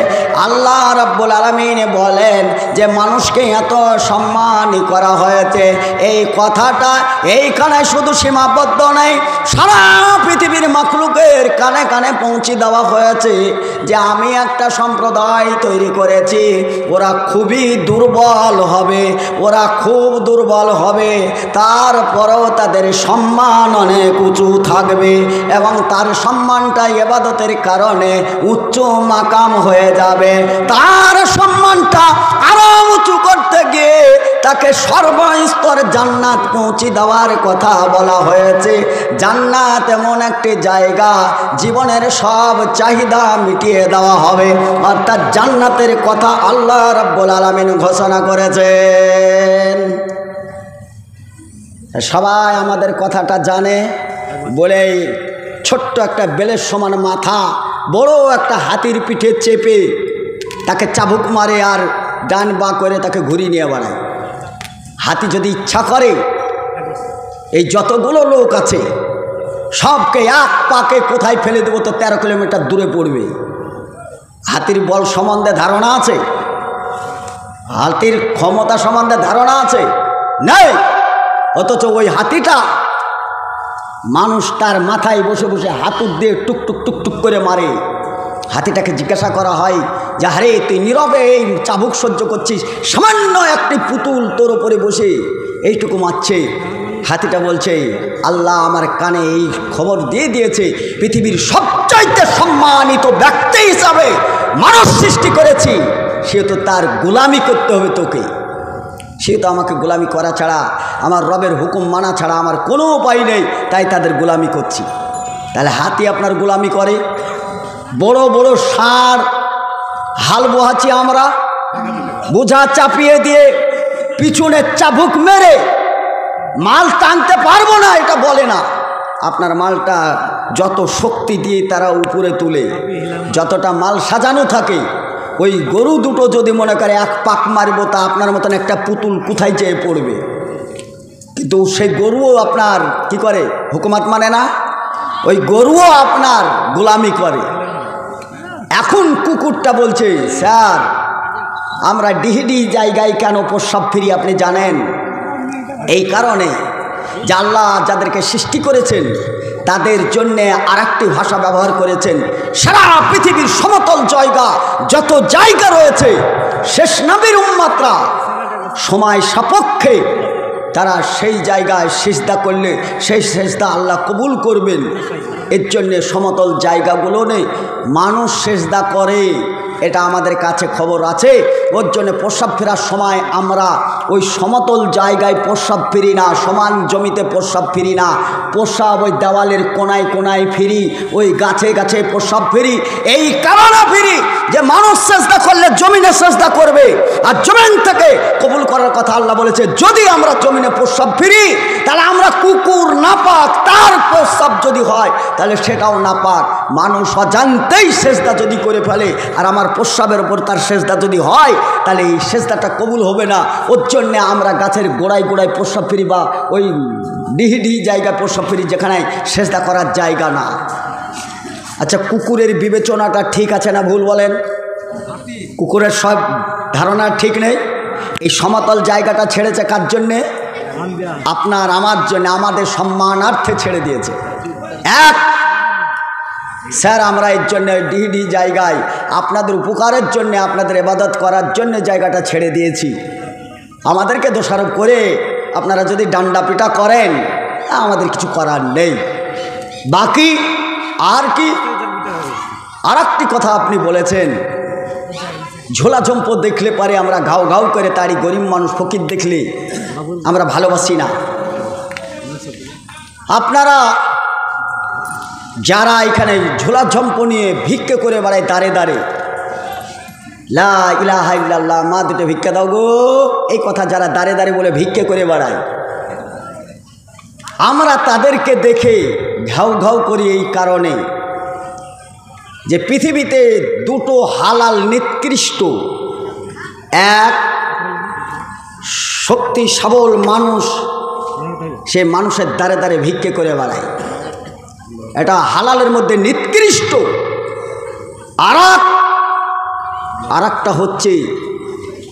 S1: আল্লাহ রাব্বুল আলামিন বলেন যে মানুষকে এত সম্মানই করা হয়েছে। এই কথাটা এইখানে শুধু সীমাবদ্ধ নেই, সারা পৃথিবীর মাখলুকের কানে কানে পৌঁছে দেওয়া হয়েছে যে আমি একটা সম্প্রদায় তৈরি করেছি, ওরা খুবই দুর্বল হবে, ওরা খুব দুর্বল হবে, তারপরেও তাদের সম্মান অনেক উঁচু থাকবে এবং তার সম্মানটা ইবাদতের কারণে উচ্চ মাকাম হয়ে যাবে। তার সম্মানটা আরো উঁচু করতে গিয়ে তাকে সর্বস্তর জান্নাত পৌঁছে দেওয়ার কথা বলা হয়েছে। জান্নাত এমন একটি জায়গা, জীবনের সব চাহিদা মিটিয়ে দেওয়া হবে, অর্থাৎ জান্নাতের কথা আল্লাহ রাব্বুল আলামিন ঘোষণা করেছেন। সবাই আমাদের কথাটা জানে বলেই ছোট্ট একটা বেলের সমান মাথা, বড় একটা হাতির পিঠে চেপে তাকে চাবুক মারে আর ডান বা করে তাকে ঘুরিয়ে নিয়ে বেড়ায়। হাতি যদি ইচ্ছা করে এই যতগুলো লোক আছে সবকে এক পাকে কোথায় ফেলে দেবো তো 13 কিলোমিটার দূরে পড়বে। হাতির বল সম্বন্ধে ধারণা আছে? হাতির ক্ষমতা সম্বন্ধে ধারণা আছে? নেই। অথচ ওই হাতিটা মানুষ তার মাথায় বসে বসে হাতুড় দিয়ে টুকটুক টুকটুক করে মারে। হাতিটাকে জিজ্ঞাসা করা হয় যে আরে তুই নীরবে এই চাবুক সহ্য করছিস, সামান্য একটি পুতুল তোর ওপরে বসে এইটুকু মারছে। হাতিটা বলছে আল্লাহ আমার কানে এই খবর দিয়ে দিয়েছে, পৃথিবীর সবচাইতে সম্মানিত ব্যক্তি হিসাবে মানুষ সৃষ্টি করেছি, সে তো তার গোলামি করতে হবে তোকে, সে তো আমাকে গোলামি করা ছাড়া, আমার রবের হুকুম মানা ছাড়া আমার কোনো উপায় নেই, তাই তাদের গোলামি করছি। তাহলে হাতি আপনার গোলামি করে? বড় বড় ষাঁড় হাল বোহাচ্ছি আমরা, বোঝা চাপিয়ে দিয়ে পিছনে চাবুক মেরে মাল টানতে পারবো না এটা বলে না। আপনার মালটা যত শক্তি দিয়ে তারা উপরে তুলে, যতটা মাল সাজানো থাকে, ওই গরু দুটো যদি মনে করে এক পাক মারবো তা আপনার মতন একটা পুতুল কোথায় যেয়ে পড়বে। কিন্তু সেই গরুও আপনার কি করে? হুকুমত মানে না, ওই গরুও আপনার গোলামি করে। এখন কুকুরটা বলছে স্যার আমরা ডিহিডি জায়গায় কেন প্রস্রাব ফিরি আপনি জানেন? এই কারণে যে আল্লাহ যাদেরকে সৃষ্টি করেছেন তাদের জন্যে আরেকটি ভাষা ব্যবহার করেছেন। সারা পৃথিবীর সমতল জায়গা যত জায়গা রয়েছে, শেষ নবীর উম্মতরা সময় সাপেক্ষে তারা সেই জায়গায় সিজদা করলে সেই সিজদা আল্লাহ কবুল করবেন। এর জন্যে সমতল জায়গাগুলো নেই মানুষ সিজদা করে, এটা আমাদের কাছে খবর আছে। ওর জন্য প্রস্রাব ফেরার সময় আমরা ওই সমতল জায়গায় প্রস্রাব ফিরি না, সমান জমিতে প্রস্রাব ফিরি না, প্রস্রাব ওই দেওয়ালের কোনায় কোনায় ফিরি, ওই গাছে গাছে প্রস্রাব ফিরি। এই কারণে ফিরি যে মানুষ সেজদা করলে জমিনে সেজদা করবে, আর জমিন থেকে কবুল করার কথা আল্লাহ বলেছে। যদি আমরা জমিনে প্রস্রাব ফিরি তাহলে আমরা কুকুর নাপাক, তার প্রস্রাব যদি হয় তাহলে সেটাও নাপাক। মানুষ অজান্তেই সেজদা যদি করে ফেলে আর আমার প্রস্রাবের ওপর তার সেজদা যদি হয় তাহলে এই সেজদাটা কবুল হবে না। ওর জন্যে আমরা গাছের গোড়ায় গোড়ায় প্রস্রাব ফিরি বা ওই ডিহি জায়গায় প্রস্রাব ফিরি যেখানে সেজদা করার জায়গা না। আচ্ছা, কুকুরের বিবেচনাটা ঠিক আছে না ভুল বলেন? কুকুরের সব ধারণা ঠিক নেই। এই সমতল জায়গাটা ছেড়েছে কার জন্যে? আপনার আমার জন্য, আমাদের সম্মানার্থে ছেড়ে দিয়েছে। এক স্যার আমরা এর জন্য ডিহি জায়গায় আপনাদের উপকারের জন্য, আপনাদের ইবাদত করার জন্য জায়গাটা ছেড়ে দিয়েছি। আমাদেরকে দোষারোপ করে আপনারা যদি ডান্ডা পিটা করেন আমাদের কিছু করার নেই। বাকি আর কি? আর একটি কথা আপনি বলেছেন, ঝোলা ঝম্প দেখলে পারে আমরা ঘাউ ঘাউ করে তারই, গরিব মানুষ ফকির দেখলে আমরা ভালোবাসি না। আপনারা যারা এখানে ঝোলা ঝম্প নিয়ে ভিক্ষে করে বেড়ায় দাঁড়ে দাঁড়ে, লা ইলাহা ইল্লাল্লাহ, মা দুটো ভিক্ষা দাও গো, এই কথা যারা দাঁড়ে দাঁড়ে বলে ভিক্ষে করে বেড়ায়, আমরা তাদেরকে দেখে ঘাউ ঘাউ করি এই কারণে যে পৃথিবীতে দুটো হালাল নিকৃষ্ট, এক শক্তি সবল মানুষ, সে মানুষের দ্বারে দ্বারে ভিক্ষে করে বেড়ায়, এটা হালালের মধ্যে নিকৃষ্ট। আর একটা হচ্ছে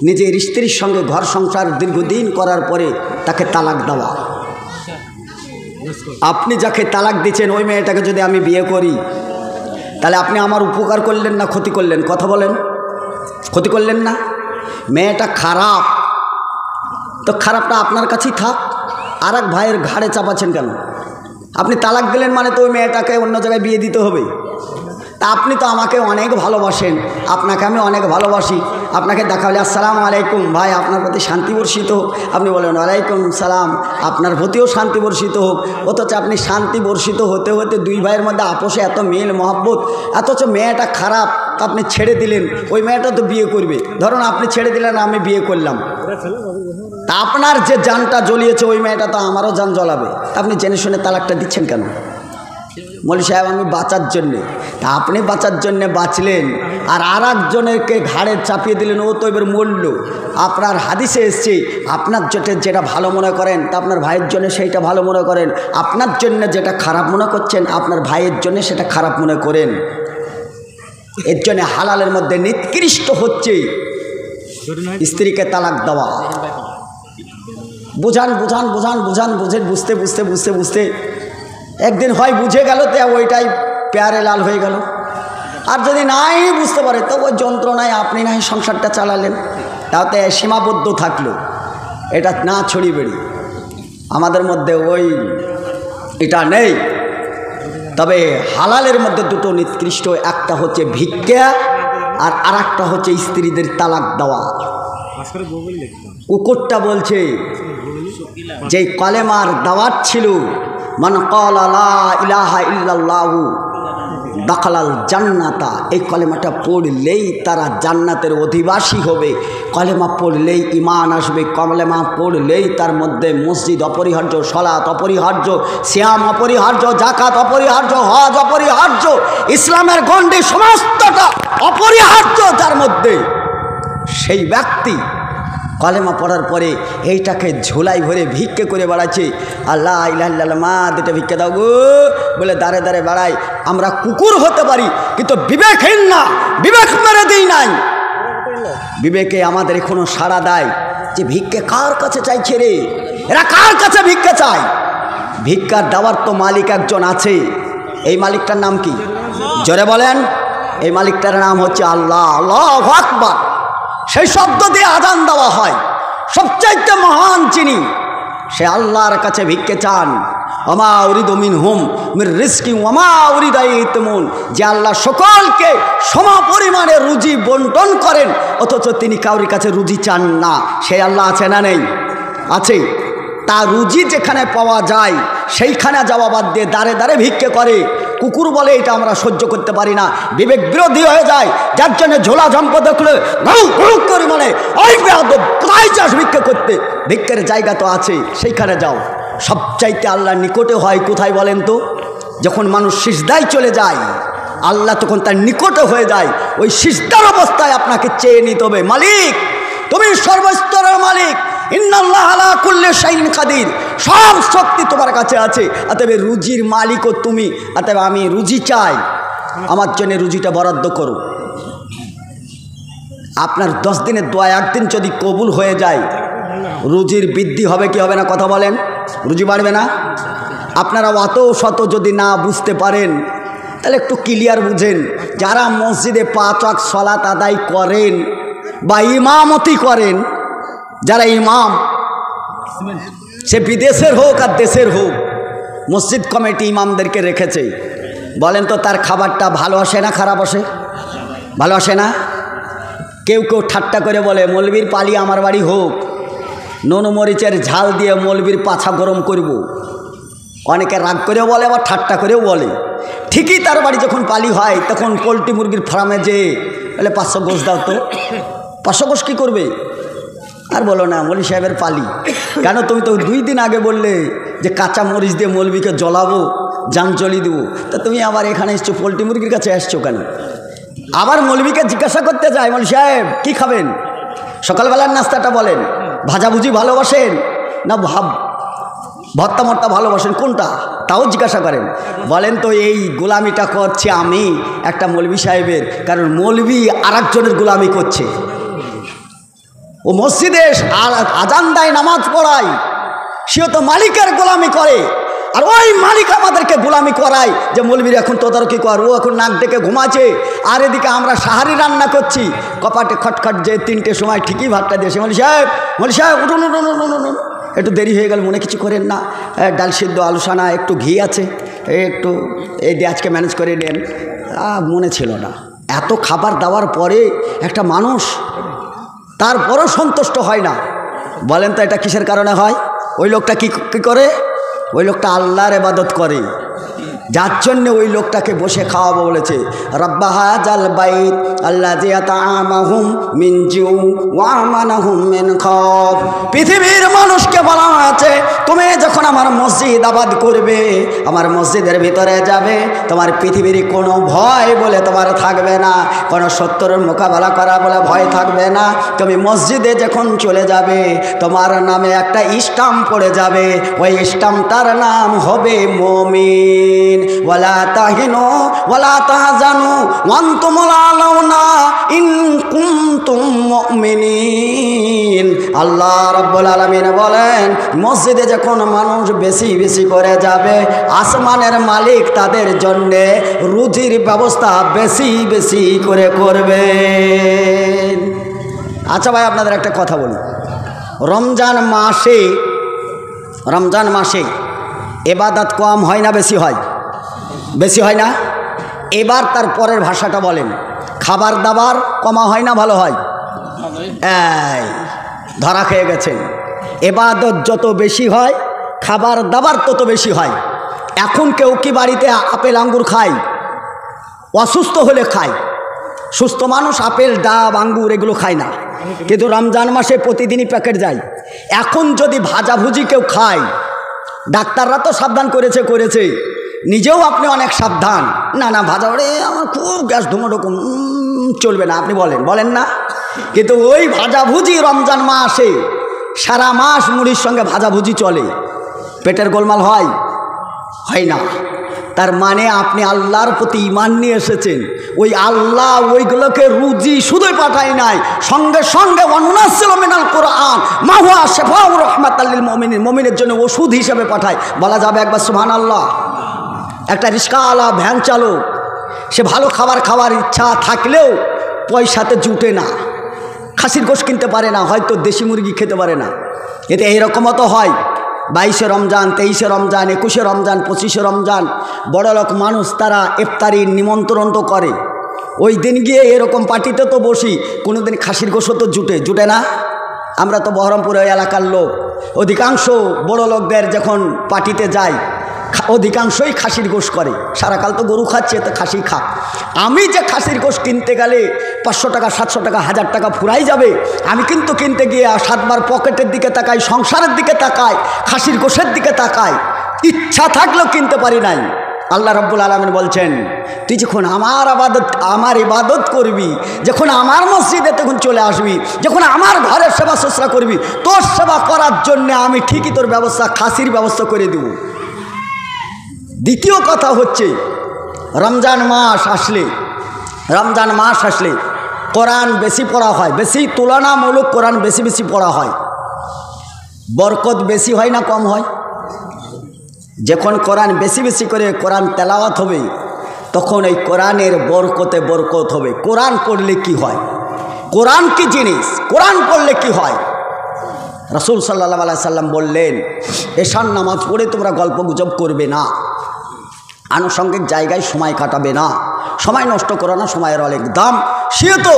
S1: নিজের স্ত্রীর সঙ্গে ঘর সংসার দীর্ঘদিন করার পরে তাকে তালাক দেওয়া। আপনি যাকে তালাক দিচ্ছেন ওই মেয়েটাকে যদি আমি বিয়ে করি, তাহলে আপনি আমার উপকার করলেন না ক্ষতি করলেন? কথা বলেন, ক্ষতি করলেন না? মেয়েটা খারাপ, তো খারাপটা আপনার কাছেই থাক, আর এক ভাইয়ের ঘাড়ে চাপাচ্ছেন কেন? আপনি তালাক দিলেন মানে তো ওই মেয়েটাকে অন্য জায়গায় বিয়ে দিতে হবে। তা আপনি তো আমাকে অনেক ভালোবাসেন, আপনাকে আমি অনেক ভালোবাসি, আপনাকে দেখা হলে আসসালামু আলাইকুম ভাই, আপনার প্রতি শান্তি বর্ষিত হোক, আপনি বলেন ওয়ালাইকুম সালাম, আপনার প্রতিও শান্তি বর্ষিত হোক। অথচ আপনি শান্তি বর্ষিত হতে হতে দুই ভাইয়ের মধ্যে আপোষে এত মিল মহব্বত, অথচ মেয়েটা খারাপ, আপনি ছেড়ে দিলেন, ওই মেয়েটা তো বিয়ে করবে। ধরুন আপনি ছেড়ে দিলেন, আমি বিয়ে করলাম, তা আপনার যে জানটা জ্বলিয়েছে ওই মেয়েটা তো আমারও জান জ্বলাবে, আপনি জেনে শুনে তালাকটা দিচ্ছেন কেন? মৌলী সাহেব আমি বাঁচার জন্যে, তা আপনি বাঁচার জন্যে বাঁচলেন, আর একজনেরকে ঘাড়ে চাপিয়ে দিলেন, ও তো এবার মরল। আপনার হাদিসে এসছে আপনার যেটা ভালো মনে করেন তা আপনার ভাইয়ের জন্য সেইটা ভালো মনে করেন, আপনার জন্য যেটা খারাপ মনে করছেন আপনার ভাইয়ের জন্য সেটা খারাপ মনে করেন। এর জন্য হালালের মধ্যে নিকৃষ্ট হচ্ছে স্ত্রীকে তালাক দেওয়া। বুঝান বুঝান বুঝান বুঝান বুঝে বুঝতে বুঝতে বুঝতে বুঝতে একদিন হয় বুঝে গেল, তো ওইটাই প্যারে লাল হয়ে গেল। আর যদি নাই বুঝতে পারে তো ওই যন্ত্রণায় আপনি নাই সংসারটা চালালেন, তাতে সীমাবদ্ধ থাকলো, এটা না ছড়িয়ে বেড়ি। আমাদের মধ্যে ওই এটা নেই। তবে হালালের মধ্যে দুটো নিকৃষ্ট, একটা হচ্ছে ভিক্ষা আর আরেকটা হচ্ছে স্ত্রীদের তালাক দেওয়া। কুকুরটা বলছে যে কলেমার দাওয়াত ছিল, মান ক্বালা লা ইলাহা ইল্লাল্লাহু দাখালাল জান্নাতা, এই কলেমাটা পড়লেই তারা জান্নাতের অধিবাসী হবে। কলেমা পড়লেই ঈমান আসবে, কলেমা পড়লেই তার মধ্যে মসজিদ অপরিহার্য, সালাত অপরিহার্য, সিয়াম অপরিহার্য, যাকাত অপরিহার্য, হজ অপরিহার্য, ইসলামের গণ্ডি সমস্তটা অপরিহার্য যার মধ্যে, সেই ব্যক্তি কলেমা পড়ার পরে এইটাকে ঝোলাই ভরে ভিক্ষে করে বেড়াচ্ছে। আল্লাহ ইলাহা ইল্লাল্লাহ, মা দুটো ভিক্ষে দাও গো বলে দাঁড়ে দাঁড়ে বেড়ায়। আমরা কুকুর হতে পারি কিন্তু বিবেকহীন না, বিবেক মেরে দিই নাই। বিবেকে আমাদের এখনো সাড়া দেয় যে ভিক্ষে কার কাছে চাইছে রে, এরা কার কাছে ভিক্ষে চায়? ভিক্ষার দেওয়ার তো মালিক একজন আছে। এই মালিকটার নাম কি? জোরে বলেন। এই মালিকটার নাম হচ্ছে আল্লাহ। আল্লাহু আকবার, সেই শব্দ দিয়ে আযান দেওয়া হয়। সবচাইতে মহান যিনি, সে আল্লাহর কাছে ভিক্ষে চান। ওমা উরিদু মিনহুম মির রিজকি ওমা উরিদু আইয়াতুমুন, যে আল্লাহ সকলকে সম পরিমাণে রুজি বন্টন করেন, অথচ তিনি কারোর কাছে রুজি চান না। সেই আল্লাহ আছে না নেই? আছে। তা রুজি যেখানে পাওয়া যায় সেইখানে যাওয়া বাদ দিয়ে দাঁড়ে দাঁড়ে ভিক্ষে করে। কুকুর বলে এটা আমরা সহ্য করতে পারি না, বিবেক বিরোধী হয়ে যায়। যার জন্য ঝোলা ঝম্প দেখলে করে মানে ওই কোথায় চাস ভিক্ষে করতে? ভিক্ষের জায়গা তো আছে, সেইখানে যাও। সবচাইতে আল্লাহর নিকটে হয় কোথায় বলেন তো? যখন মানুষ সিজদায় চলে যায়, আল্লাহ তখন তার নিকটে হয়ে যায়। ওই সিজদার অবস্থায় আপনাকে চেয়ে নিতে হবে, মালিক তুমি সর্বস্তরের মালিক, ইন্নাল্লাহ আলা কুল্লি শাইইন কাদির, সব শক্তি তোমার কাছে আছে। অতএব রুজির মালিকও তুমি, অতএব আমি রুজি চাই, আমার জন্য রুজিটা বরাদ্দ করো। আপনার 10 দিনের দোয়া একদিন যদি কবুল হয়ে যায়, রুজির বৃদ্ধি হবে কি হবে না? কথা বলেন। রুজি বাড়বে না? আপনারা অত শত যদি না বুঝতে পারেন তাহলে একটু ক্লিয়ার বুঝেন। যারা মসজিদে 5 ওয়াক্ত সালাত আদায় করেন বা ইমামতি করেন, যারা ইমাম, সে বিদেশের হোক আর দেশের হোক, মসজিদ কমিটি ইমামদেরকে রেখেছে, বলেন তো তার খাবারটা ভালো আসে না খারাপ আসে? ভালো আসে না? কেউ কেউ ঠাট্টা করে বলে মৌলবীর পালি আমার বাড়ি হোক, নুন মরিচের ঝাল দিয়ে মৌলবীর পাছা গরম করব। অনেকে রাগ করেও বলে, আবার ঠাট্টা করেও বলে। ঠিকই তার বাড়ি যখন পালি হয় তখন পোলট্রি মুরগির ফার্মে যে বলে 500 গোশ দাও তো। 500 গোশ কী করবে? আর বলো না, মৌলী সাহেবের পালি। কেন? তুমি তো 2 দিন আগে বললে যে কাঁচা মরিচ দিয়ে মৌলবীকে জ্বলাবো, জান জ্বলি দেবো। তা তুমি আবার এখানে এসছো, পোলট্রি মুরগির কাছে আসছো কেন? আবার মৌলবীকে জিজ্ঞাসা করতে যায়, মৌলী সাহেব কী খাবেন? সকালবেলার নাস্তাটা বলেন। ভাজাভুজি ভালোবাসেন না ভর্তা মর্তা ভালোবাসেন, কোনটা? তাও জিজ্ঞাসা করেন। বলেন তো এই গোলামিটা করছে আমি একটা মৌলবী সাহেবের, কারণ মৌলবী আর একজনের গোলামি করছে। ও মসজিদে আজান দেয়, নামাজ পড়ায়, সেও তো মালিকের গোলামি করে। আর ওই মালিক আমাদেরকে গোলামি করায় যে মৌলবীর এখন তদারকি কর, ও এখন নাক ডেকে ঘুমাচ্ছে, আর এদিকে আমরা সাহারি রান্না করছি, কপাটে খটখট যে 3টের সময় ঠিকই ভাতটা দিয়েছে। মৌলী সাহেব উঠুন, একটু দেরি হয়ে গেল, মনে কিছু করেন না, ডাল সিদ্ধ, আলু সানা, একটু ঘি আছে, একটু এই দিয়ে আজকে ম্যানেজ করে নেন। মনে ছিল না। এত খাবার দেওয়ার পরে একটা মানুষ তারপরও সন্তুষ্ট হয় না। বলেন তো এটা কিসের কারণে হয়? ওই লোকটা কি করে? ওই লোকটা আল্লাহর ইবাদত করে, যার জন্য ওই লোকটাকে বসে খাওয়াবো বলেছে। রব্বা হাযাল বাইত আল্লাযী আত'আমাহুম মিন জু ওয়া আমানাহুম মিন খাউফ। পৃথিবীর মানুষকে বলা হয়েছে তুমি যখন আমার মসজিদ আবাদ করবে, আমার মসজিদের ভিতরে যাবে, তোমার পৃথিবীর কোনো ভয় বলে তোমার থাকবে না, কোনো শত্রুর মোকাবেলা করা বলে ভয় থাকবে না। তুমি মসজিদে যখন চলে যাবে, তোমার নামে একটা স্টাম্প পড়ে যাবে, ওই স্টাম্পটার নাম হবে মুমিন। ওয়ালা তাহিনু ওয়ালা তাহজানু ওয়া আনতুমুল আলাউনা ইন কুনতুম মুমিনিন। আল্লাহ রাব্বুল আলামিন বলেন, মসজিদে যখন মানুষ বেশি বেশি করে যাবে, আসমানের মালিক তাদের জন্যে রুজির ব্যবস্থা বেশি বেশি করে করবে। আচ্ছা ভাই, আপনাদের একটা কথা বলি, রমজান মাসে ইবাদত কম হয় না বেশি হয়? বেশি হয় না? এবার তার পরের ভাষাটা বলেন, খাবার দাবার কমা হয় না ভালো হয়? এই ধরা খেয়ে গেছেন। ইবাদত যত বেশি হয়, খাবার দাবার তত বেশি হয়। এখন কেউ কি বাড়িতে আপেল আঙ্গুর খায়? অসুস্থ হলে খায়। সুস্থ মানুষ আপেল, ডাব, আঙ্গুর এগুলো খায় না, কিন্তু রমজান মাসে প্রতিদিনই প্যাকেট যায়। এখন যদি ভাজাভুজি কেউ খায়, ডাক্তাররা তো সাবধান করেছে, নিজেও আপনি অনেক সাবধান, না ভাজা ওরে আমার খুব গ্যাস ধুমোরকম চলবে না, আপনি বলেন না। কিন্তু ওই ভাজাভুজি রমজান মাসে সারা মাস মুড়ির সঙ্গে ভাজাভুজি চলে, পেটের গোলমাল হয় না। তার মানে আপনি আল্লাহর প্রতি ঈমান নিয়ে এসেছেন, ওই আল্লাহ ওইগুলোকে রুজি শুধুই পাঠায় নাই, সঙ্গে সঙ্গে ওয়ানুনাজ্জিলু মিনাল কুরআন মা হুয়া শিফাউ রাহমাতাল লিল মুমিনিন, মুমিনের জন্য ওষুধ হিসেবে পাঠায়। বলা যাবে একবার সুবহানাল্লাহ। একটা রিক্সাওয়ালা, ভ্যান চালক, সে ভালো খাবার খাওয়ার ইচ্ছা থাকলেও পয়সাতে জুটে না, খাসির গোশ কিনতে পারে না, হয়তো দেশি মুরগি খেতে পারে না। এতে এইরকমও তো হয়, 22শে রমজান, 23শে রমজান, 21শে রমজান, 25শে রমজান বড়লোক মানুষ তারা ইফতারির নিমন্ত্রণ তো করে, ওই দিন গিয়ে এরকম পার্টিতে তো বসি, কোনো দিন খাসির গোশও তো জুটে না। আমরা তো বহরমপুরে এলাকার লোক, অধিকাংশ বড় লোকদের যখন পার্টিতে যায় অধিকাংশই খাসির গোশ করে, সারাকাল তো গরু খাচ্ছে, তো খাসি খা। আমি যে খাসির গোশ কিনতে গেলে 500 টাকা, 700 টাকা, 1000 টাকা ফুরাই যাবে, আমি কিন্তু কিনতে গিয়ে 7 বার পকেটের দিকে তাকাই, সংসারের দিকে তাকাই, খাসির গোশের দিকে তাকাই, ইচ্ছা থাকলেও কিনতে পারি নাই। আল্লাহ রাব্বুল আলামিন বলছেন, তুই যখন আমার ইবাদত করবি, যখন আমার মসজিদে তখন চলে আসবি, যখন আমার ঘরের সেবা শুশ্রূষা করবি, তোর সেবা করার জন্য আমি ঠিকই তোর ব্যবস্থা, খাসির ব্যবস্থা করে দেব। দ্বিতীয় কথা হচ্ছে, রমজান মাস আসলে কোরআন বেশি পড়া হয়, বেশি তুলনামূলক কোরআন বেশি পড়া হয়। বরকত বেশি হয় না কম হয়? যখন কোরআন বেশি করে কোরআন তেলাওয়াত হবে, তখন এই কোরআনের বরকত হবে। কোরআন পড়লে কি হয়? কোরআন কি জিনিস? কোরআন পড়লে কি হয়? রাসূল সাল্লাল্লাহু আলাইহি সাল্লাম বললেন, এশার নামাজ পড়ে তোমরা গল্প গুজব করবে না, আনুষঙ্গিক জায়গায় সময় কাটাবে না, সময় নষ্ট করো না, সময়ের অনেক দাম। সেহেতু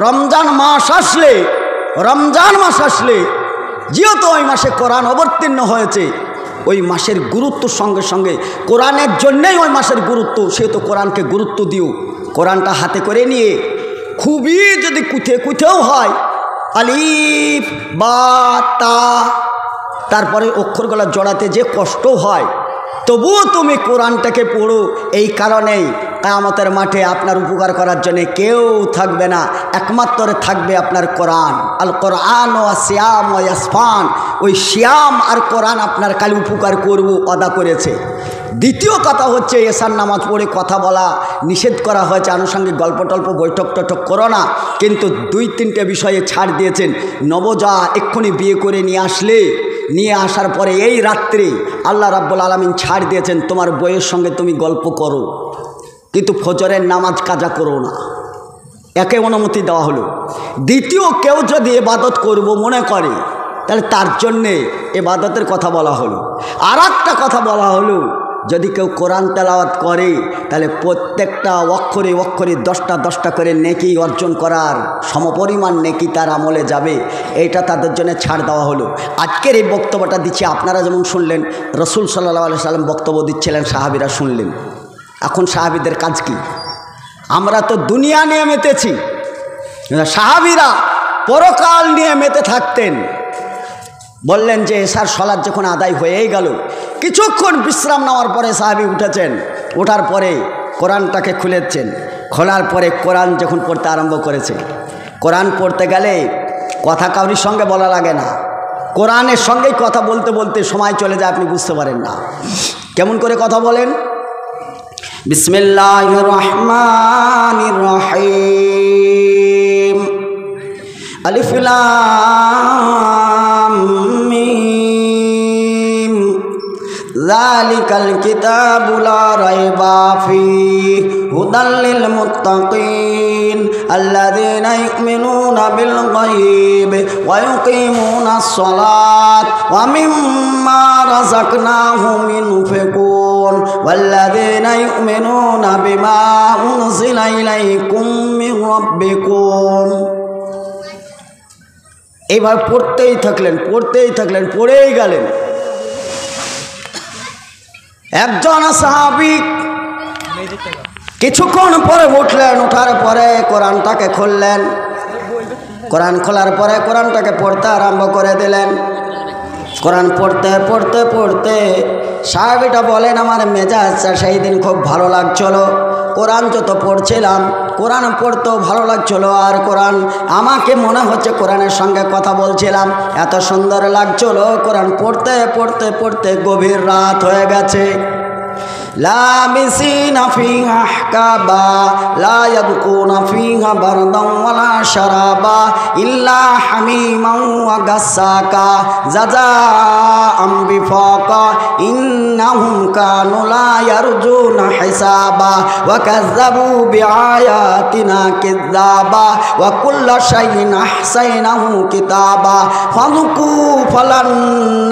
S1: রমজান মাস আসলে যেহেতু ওই মাসে কোরআন অবতীর্ণ হয়েছে, ওই মাসের গুরুত্বর সঙ্গে কোরআনের জন্যেই ওই মাসের গুরুত্ব, সেহেতু কোরআনকে গুরুত্ব দিও। কোরআনটা হাতে করে নিয়ে খুবই যদি কুথেও হয়, আলিফ বা তা, তারপরে অক্ষরগুলো জড়াতে যে কষ্ট হয়, তবুও তুমি কোরআনটাকে পড়ো। এই কারণেই কিয়ামতের মাঠে আপনার উপকার করার জন্য কেউ থাকবে না, একমাত্র থাকবে আপনার কোরআন। আল কোরআন ও সিয়াম ও ইয়াসফান, ওই সিয়াম আর কোরআন আপনার কাল উপকার করব আদা করেছে। দ্বিতীয় কথা হচ্ছে এশার নামাজ পড়ে কথা বলা নিষেধ করা হয়েছে, আনুষঙ্গিক গল্প টল্প বৈঠক টঠক করো না, কিন্তু 2-3টে বিষয়ে ছাড় দিয়েছেন। নবজা এক্ষুনি বিয়ে করে নিয়ে আসার পরে এই রাত্রে আল্লাহ রাব্বুল আলামিন ছাড় দিয়েছেন, তোমার বইয়ের সঙ্গে তুমি গল্প করো, কিন্তু ফজরের নামাজ কাজা করো না। একে অনুমতি দেওয়া হলো। দ্বিতীয়, কেউ যদি ইবাদত করব মনে করে, তাহলে তার জন্যে ইবাদতের কথা বলা হলো। আর একটা কথা বলা হলো, যদি কেউ কোরআন তেলাওয়াত করে তাহলে প্রত্যেকটা অক্ষরে অক্ষরে 10টা করে নেকি অর্জন করার সমপরিমাণ নেকি তার আমলে যাবে। এইটা তাদের জন্য ছাড় দেওয়া হলো। আজকের এই বক্তব্যটা দিচ্ছি, আপনারা যেমন শুনলেন রাসূল সাল্লাল্লাহু আলাইহি সাল্লাম বক্তব্য দিচ্ছিলেন, সাহাবীরা শুনলেন। এখন সাহাবীদের কাজ কি? আমরা তো দুনিয়া নিয়ে মেতেছি, সাহাবীরা পরকাল নিয়ে মেতে থাকতেন। বললেন যে এশার সালাত যখন আদায় হয়েই গেল, কিছুক্ষণ বিশ্রাম নেওয়ার পরে সাহাবী উঠেছেন, ওঠার পরে কোরআনটাকে খুলেছেন, খোলার পরে কোরআন যখন পড়তে আরম্ভ করেছে, কোরআন পড়তে গেলে কথা কাউরির সঙ্গে বলা লাগে না, কোরআনের সঙ্গেই কথা বলতে বলতে সময় চলে যায়, আপনি বুঝতে পারেন না। কেমন করে কথা বলেন? বিসমিল্লাহির রহমানির রহিম, আলিফ লাম মিম, যালিকাল কিতাবু লা রাইবা ফীহি হুদাল লিল মুত্তাকিন আল্লাযীনা ইউমিনুনা বিল গায়বি ওয়া ইউকিমুনাস সালাত ওয়া মিম্মা রাযাকনাহুম ইউনফিকুন ওয়াল্লাযীনা ইউমিনুনা বিমা উনজিলা ইলাইকুম মির রাব্বিকুম। এইভাবে পড়তেই থাকলেন, পড়েই গেলেন। একজন সাহাবী কিছুক্ষণ পরে উঠলেন, ওঠার পরে কোরআনটাকে খুললেন, কোরআন খোলার পরে কোরআনটাকে পড়তে আরম্ভ করে দিলেন। কোরআন পড়তে সাহাবীটা বলেন, আমার মেজাজটা সেই দিন খুব ভালো লাগছিল। কোরআন যত পড়ছিলাম, কোরআন পড়তেও ভালো লাগছিল, আর কোরআন আমাকে মনে হচ্ছে কোরআনের সঙ্গে কথা বলছিলাম, এত সুন্দর লাগছিল। কোরআন পড়তে গভীর রাত হয়ে গেছে। লাবিসিনা ফিহা আহকাবা লা ইয়াযকুনা ফিহা বারদান ওয়ালা শারাবা ইল্লা হামিমান ওয়া গাসসাকা জাযাআম বিফাকা ইন্নাহুম কানু লা ইয়ারজুনা হিসাবা ওয়া কাযযাবু বিআয়াতিনা কিযাবা ওয়া কুল্লা শাইইন আহসাইনাহু কিতাবা ফাযুকু ফালান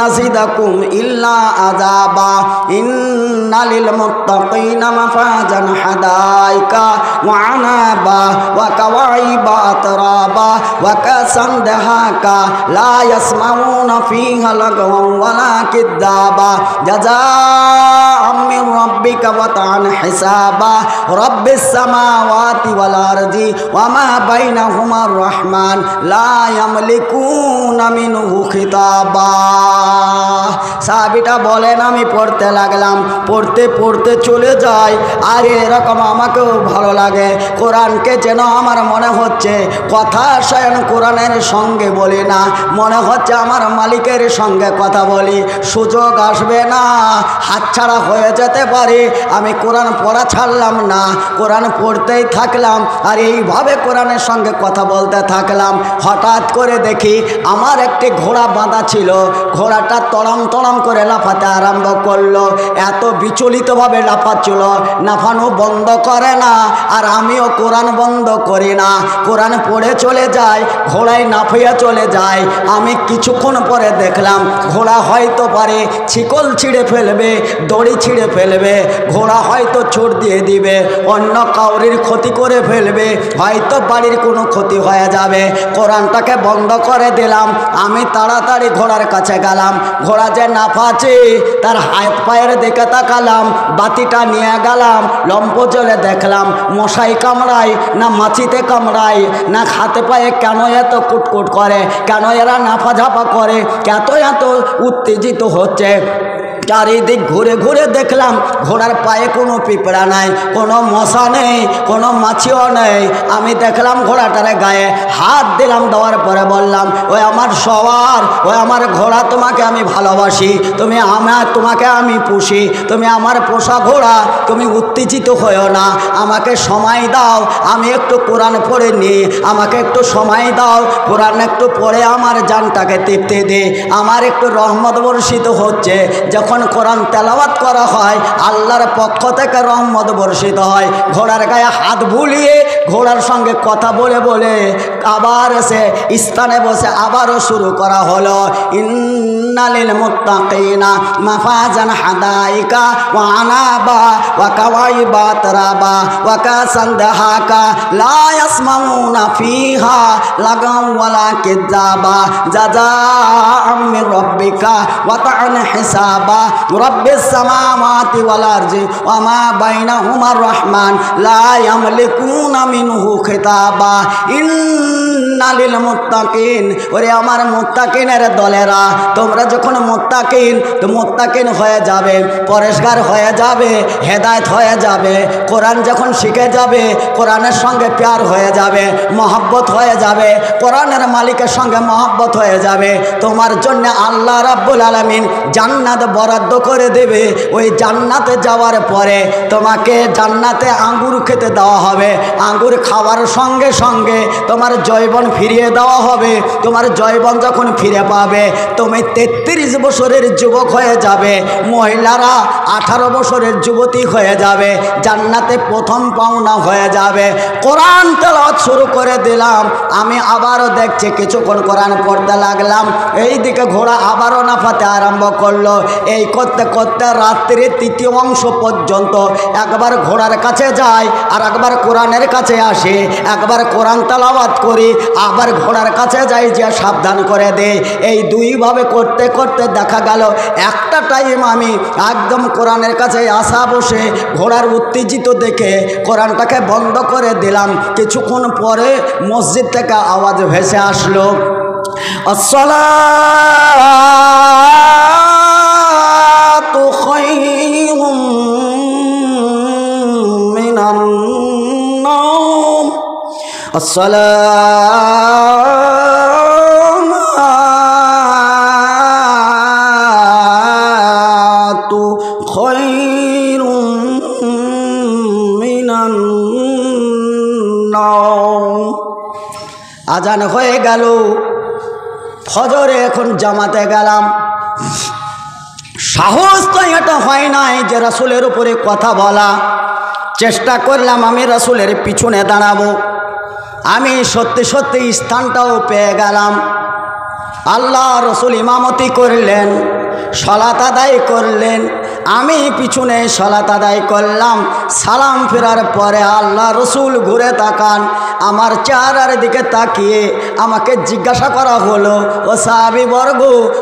S1: নাযিদাকুম ইল্লা আযাবা ইন্নালিল মুত্তাকিনা মাফাজান হাদাইকা ওয়া আনাবা ওয়া কাওয়াইবা আতরাবা ওয়া কাসান দাহাকা লা ইয়াসমাউনা ফিহা লাগওয়ান ওয়ালা কিযাবা জাযাআম মির রাব্বিকা ওয়া তাআন হিসাবা রাব্বিস সামাওয়াতি ওয়াল আরদি ওয়া মা বাইনাহুমার রহমান লা ইয়ামলিকুনা মিনহু খিতাবা। সাহাবীটা বলেন, আমি পড়তে লাগলাম, পড়তে চলে যাই, আর এরকম আমাকেও ভালো লাগে। কোরআনকে যেন আমার মনে হচ্ছে কথা স্বয়ং কোরআনের সঙ্গে বলি না, মনে হচ্ছে আমার মালিকের সঙ্গে কথা বলি। সুযোগ আসবে না, হাতছাড়া হয়ে যেতে পারে। আমি কোরআন পড়া ছাড়লাম না, কোরআন পড়তেই থাকলাম, আর এইভাবে কোরআনের সঙ্গে কথা বলতে থাকলাম। হঠাৎ করে দেখি আমার একটি ঘোড়া বাঁধা ছিল, ঘোড়াটা তড়াম করে লাফাতে আরম্ভ করলো। এত বিচলিতভাবে লাফাচ্ছিল, লাফানো বন্ধ করে না, আর আমিও কোরআন বন্ধ করি না। কোরআন পড়ে চলে যায়, যায়, ঘোড়ায় নাফিয়া চলে যায়। আমি কিছুক্ষণ পরে দেখলাম ঘোড়া হয়তো পারে শিকল ছিঁড়ে ফেলবে, দড়ি ছিঁড়ে ফেলবে, ঘোড়া হয়তো ছুট দিয়ে দিবে, অন্য কাউরির ক্ষতি করে ফেলবে, হয়তো বাড়ির কোনো ক্ষতি হয়ে যাবে। কোরআনটাকে বন্ধ করে দিলাম। আমি তাড়াতাড়ি ঘোড়ার কাছে গেলাম। ঘোড়া যে নাফাচ্ছে তার হাত পায়ের দিকে তাকালাম, বাতিটা নিয়ে গেলাম, লম্প জ্বলে দেখলাম মশাই কামড়ায় না মাছিতে কামড়ায় না হাতে পায়ে কেন এত কুটকুট করে, কেন এরা নাফাঝাপা করে, এত এত উত্তেজিত হচ্ছে। চারিদিক ঘুরে ঘুরে দেখলাম ঘোড়ার পায়ে কোনো পিঁপড়া নাই, কোনো মশা নেই, কোনো মাছিও নেই। আমি দেখলাম ঘোড়াটারে গায়ে হাত দিলাম, দেওয়ার পরে বললাম, ওই আমার সওয়ার, ওই আমার ঘোড়া, তোমাকে আমি ভালোবাসি, তোমাকে আমি পুষি, তুমি আমার পোষা ঘোড়া, তুমি উত্তেজিত হয়েও না, আমাকে সময় দাও, আমি একটু কোরআন পড়ে নিই, আমাকে একটু সময় দাও, কোরআন একটু পড়ে আমার জানটাকে তৃপ্তি দে। আমার একটু রহমত বর্ষিত হচ্ছে। যখন কোরআন তেলাওয়াত করা হয় আল্লাহর পক্ষ থেকে রহমত বর্ষিত হয়। ঘোড়ার গায়ে হাত বুলিয়ে ঘোড়ার সঙ্গে কথা বলে বলে আবার এসে স্থানে বসে আবারও শুরু করা হলো, ইন্নালিল মুত্তাকিনা মাফাজান হাদাইকা ওয়া আনাবা ওয়া কাওয়াইবা তারাবা ওয়া কাসান দাহাকা লা ইয়াসমাউনা ফিহা লাগাও ওয়ালা কিযাবা জাযাআম মির রাব্বিকা ওয়া তা'আন হিসাবা রব্বিস সামাওয়াতি ওয়াল আরজি ওয়া মা বাইনাহুমার রহমান লা ইয়ামলিকুনা মিনহু খিতাবা ইন্নালিল মুত্তাকিন। ওরে আমার মুত্তাকিনের দলেরা, তোমরা যখন মুত্তাকিন হয়ে যাবে, পরেশগার হয়ে যাবে, হেদায়েত হয়ে যাবে, কোরআন যখন শিখে যাবে, কোরআনের সঙ্গে প্যার হয়ে যাবে, মহব্বত হয়ে যাবে, কোরআনের মালিকের সঙ্গে মহব্বত হয়ে যাবে, তোমার জন্য আল্লাহ রাব্বুল আলামিন জান্নাত বরাদ্দ করে দেবে। ওই জান্নাতে যাওয়ার পরে তোমাকে জান্নাতে আঙ্গুর খেতে দেওয়া হবে, আঙ্গুর খাওয়ার সঙ্গে সঙ্গে তোমার জয়বন ফিরিয়ে দেওয়া হবে। তোমার জয়বন যখন ফিরে পাবে তুমি 33 বছরের যুবক হয়ে যাবে, মহিলারা 18 বছরের যুবতী হয়ে যাবে, জান্নাতে প্রথম পাওনা হয়ে যাবে। কোরআন তেলাওয়াত শুরু করে দিলাম। আমি আবারও দেখছি, কিছুক্ষণ কোরআন পড়তে লাগলাম, এই দিকে ঘোড়া আবারও নাফাতে আরম্ভ করলো। এই করতে করতে রাত্রির 3য় অংশ পর্যন্ত একবার ঘোড়ার কাছে যাই আর একবার কোরআনের কাছে আসি, একবার কোরআন তেলাওয়াত করি, আবার ঘোড়ার কাছে যাই, যে সাবধান করে দে। এই দুইভাবে করতে করতে দেখা গেল একটা টাইম আমি একদম কোরআনের কাছে আসা বসে ঘোড়ার উত্তেজিত দেখে কোরআনটাকে বন্ধ করে দিলাম। কিছুক্ষণ পরে মসজিদ থেকে আওয়াজ ভেসে আসলো, আসসালাতু খায়রুম মিনান নাওম, আসসালাতু খায়রুম মিনান নাওম। আজান হয়ে গেল, ফজরে এখন জামাতে গেলাম। সাহস তো এটা হয় নাই যে রাসূলের উপরে কথা বলা। চেষ্টা করলাম আমি রাসূলের পিছনে দাঁড়াবো। আমি সত্যি সত্যি স্থানটাও পেয়ে গেলাম। আল্লাহ রসুল ইমামতি করলেন, সালাত আদায় করলেন, আমি পিছনে সালাত আদায় করলাম। সালাম ফেরার পরে আল্লাহ রসুল ঘুরে তাকান, আমার চেহারার দিকে তাকিয়ে আমাকে জিজ্ঞাসা করা হলো, ও সাহাবী বর্গ,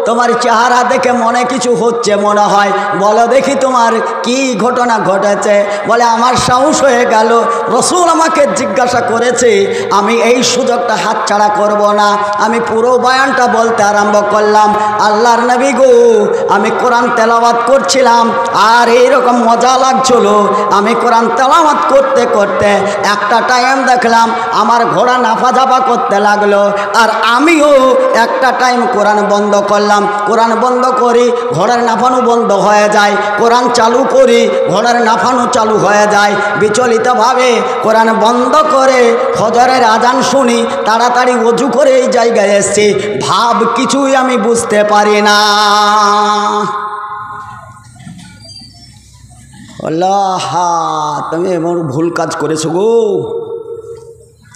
S1: তোমার চেহারা দেখে মনে কিছু হচ্ছে মনে হয়, বলো দেখি তোমার কি ঘটনা ঘটেছে। বলে আমার সাহস হয়ে গেল, রসুল আমাকে জিজ্ঞাসা করেছে, আমি এই সুযোগটা হাতছাড়া করব না। আমি পুরো বয়ানটা বলতে আরম্ভ করলাম, আল্লাহর নবী গো, আমি কোরআন তেলাওয়াত করছিলাম আর এইরকম মজা লাগছিল। আমি কোরআন তেলাওয়াত করতে করতে একটা টাইম দেখলাম আমার ঘোড়া নাফাঝাপা করতে লাগলো, আর আমিও একটা টাইম কোরআন বন্ধ করলাম। কোরআন বন্ধ করি, ঘোড়ার নাফানো বন্ধ হয়ে যায়, কোরআন চালু করি, ঘোড়ার নাফানো চালু হয়ে যায়। বিচলিতভাবে কোরআন বন্ধ করে ফজরের আজান শুনি, তাড়াতাড়ি ওযু করে এই জায়গায় এসেছি, ভাব কিছুই আমি বুঝতে পারি না। আল্লাহ, তুমি এমন ভুল কাজ করেছো গো।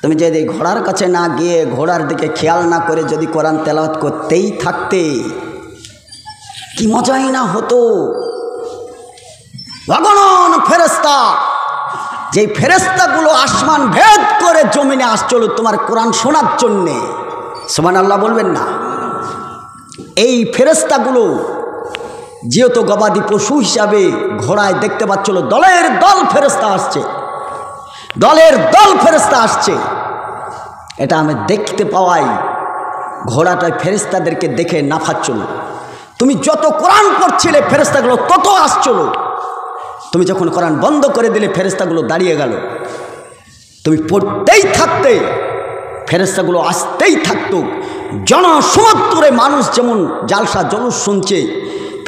S1: তুমি যদি ঘোড়ার কাছে না গিয়ে ঘোড়ার দিকে খেয়াল না করে যদি কোরআন তেলাওয়াত করতেই থাকতে কি মজাই না হতো। অগণন ফেরেশতা, যেই ফেরেশতাগুলো আসমান ভেদ করে জমিনে আসছিল তোমার কোরআন শোনার জন্যে, সুবহানাল্লাহ বলবেন না। এই ফেরেশতাগুলো যেহেতু গবাদি পশু হিসাবে ঘোড়ায় দেখতে পাচ্ছিল দলের দল ফেরেশতা আসছে, দলের দল ফেরেশতা আসছে, এটা আমি দেখতে পাওয়াই ঘোড়াটায় ফেরেশতাদেরকে দেখে নাফাচ্ছিল। তুমি যত কোরআন পড়ছিলে ফেরেশতাগুলো তত আসছিল, তুমি যখন কোরআন বন্ধ করে দিলে ফেরেশতাগুলো দাঁড়িয়ে গেল। তুমি পড়তেই থাকতে ফেরেশতাগুলো আসতেই থাকতো। জনসমুদ্রে মানুষ যেমন জালসা জলুস শুনছে,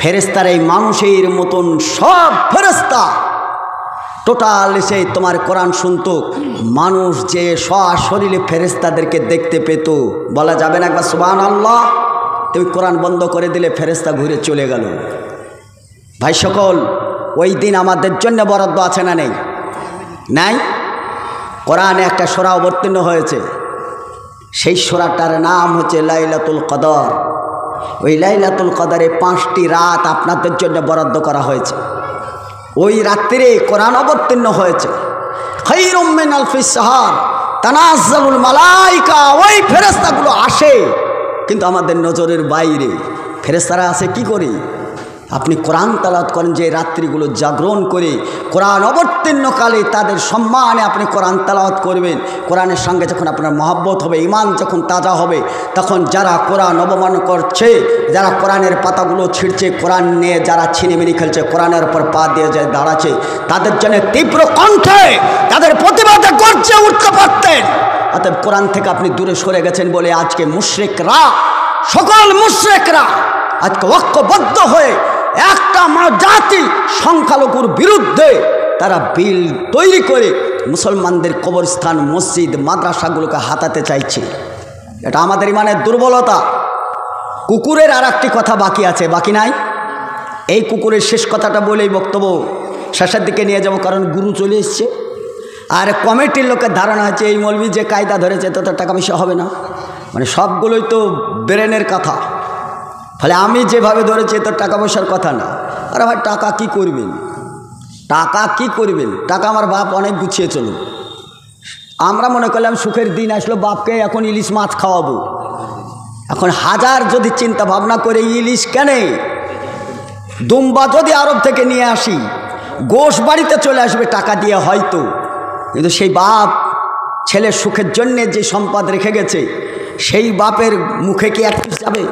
S1: ফেরেশতার এই মানুষের মতন সব ফেরেশতা টোটাল এসে তোমার কোরআন শুনতো। মানুষ যে সশরীরে ফেরেশতাদেরকে দেখতে পেত, বলা যাবে না একবার সুবহানাল্লাহ। তুমি কোরআন বন্ধ করে দিলে ফেরেশতা ঘুরে চলে গেল। ভাই সকল, ওই দিন আমাদের জন্য বরাদ্দ আছে না নেই? নাই। কোরআনে একটা সূরা অবতীর্ণ হয়েছে, সেই সূরাটার নাম হচ্ছে লাইলাতুল কদর। ওই লাইলাতুল কদরে 5টি রাত আপনাদের জন্য বরাদ্দ করা হয়েছে। ওই রাত্রে কোরআন অবতীর্ণ হয়েছে। খায়রুম মিন আলফিস শাহর তানাজ্জালুল মালাইকা, ওই ফেরেশতাগুলো আসে কিন্তু আমাদের নজরের বাইরে। ফেরেশতারা আসে কি করে? আপনি কোরআন তেলাওয়াত করেন, যে রাত্রিগুলো জাগরণ করে কোরআন অবতীর্ণকালে তাদের সম্মানে আপনি কোরআন তেলাওয়াত করবেন। কোরআনের সঙ্গে যখন আপনার মহব্বত হবে, ঈমান যখন তাজা হবে, তখন যারা কোরআন অবমান করছে, যারা কোরআনের পাতাগুলো ছিঁড়ছে, কোরআন নিয়ে যারা ছিনিমিনি খেলছে, কোরআনের উপর পা দিয়ে যায় দাঁড়াচ্ছে, তাদের জন্য তীব্র কণ্ঠে তাদের প্রতিবাদে গর্জে উঠতে পারতেন। অতএব কোরআন থেকে আপনি দূরে সরে গেছেন বলে আজকে মুশরিকরা, সকল মুশরিকরা আজকে ঐক্যবদ্ধ হয়ে একটা জাতি সংখ্যালঘুর বিরুদ্ধে তারা বিল তৈরি করে মুসলমানদের কবরস্থান, মসজিদ, মাদ্রাসাগুলোকে হাতাতে চাইছে। এটা আমাদের ইমানের দুর্বলতা। কুকুরের আর একটি কথা বাকি আছে, বাকি নাই? এই কুকুরের শেষ কথাটা বলেই বক্তব্য শেষের দিকে নিয়ে যাব, কারণ গুরু চলে এসছে। আর কমিটির লোকের ধারণা হচ্ছে এই মৌলবি যে কায়দা ধরেছে তত টাকা পয়সা হবে না, মানে সবগুলোই তো ব্রেনের কথা। ফলে আমি যেভাবে ধরেছি তো টাকা পয়সার কথা না। আরে ভাই, টাকা কি করবেন? টাকা কি করবেন? টাকা আমার বাপ অনেক গুছিয়ে চলুন। আমরা মনে করলাম সুখের দিন আসলো, বাপকে এখন ইলিশ মাছ খাওয়াবো। এখন হাজার যদি চিন্তা ভাবনা করে ইলিশ কেনে, দুম্বা যদি আরব থেকে নিয়ে আসি, গোশ বাড়িতে চলে আসবে টাকা দিয়ে হয়তো, কিন্তু সেই বাপ ছেলের সুখের জন্যে যে সম্পদ রেখে গেছে, সেই বাপের মুখে কি এক পিস যাবে?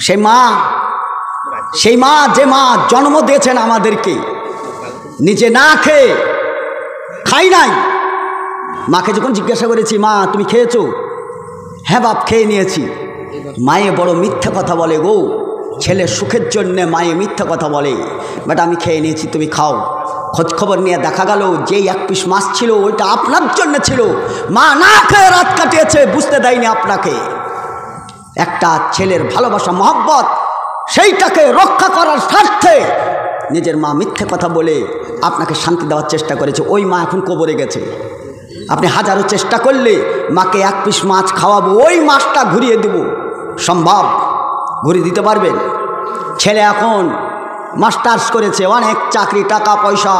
S1: সেই মা যে মা জন্ম দিয়েছেন আমাদেরকে, নিজে না খেয়ে, খাই নাই, মাকে যখন জিজ্ঞাসা করেছি, মা তুমি খেয়েছো? হ্যাঁ বাপ, খেয়ে নিয়েছি। মায়ে বড় মিথ্যা কথা বলে গো, ছেলের সুখের জন্যে মায়ে মিথ্যা কথা বলে। বাট আমি খেয়ে নিয়েছি, তুমি খাও। খোঁজখবর নিয়ে দেখা গেল যেই 1 পিস মাছ ছিল ওইটা আপনার জন্য ছিল, মা না খেয়ে রাত কাটিয়েছে, বুঝতে দেয়নি আপনাকে। একটা ছেলের ভালোবাসা, মহব্বত, সেইটাকে রক্ষা করার স্বার্থে নিজের মা মিথ্যে কথা বলে আপনাকে শান্তি দেওয়ার চেষ্টা করেছে। ওই মা এখন কবরে গেছে। আপনি হাজারো চেষ্টা করলে মাকে 1 পিস মাছ খাওয়াবো, ওই মাছটা ঘুরিয়ে দেব, সম্ভব? ঘুরিয়ে দিতে পারবেন? ছেলে এখন মাস্টার্স করেছে, অনেক চাকরি, টাকা পয়সা,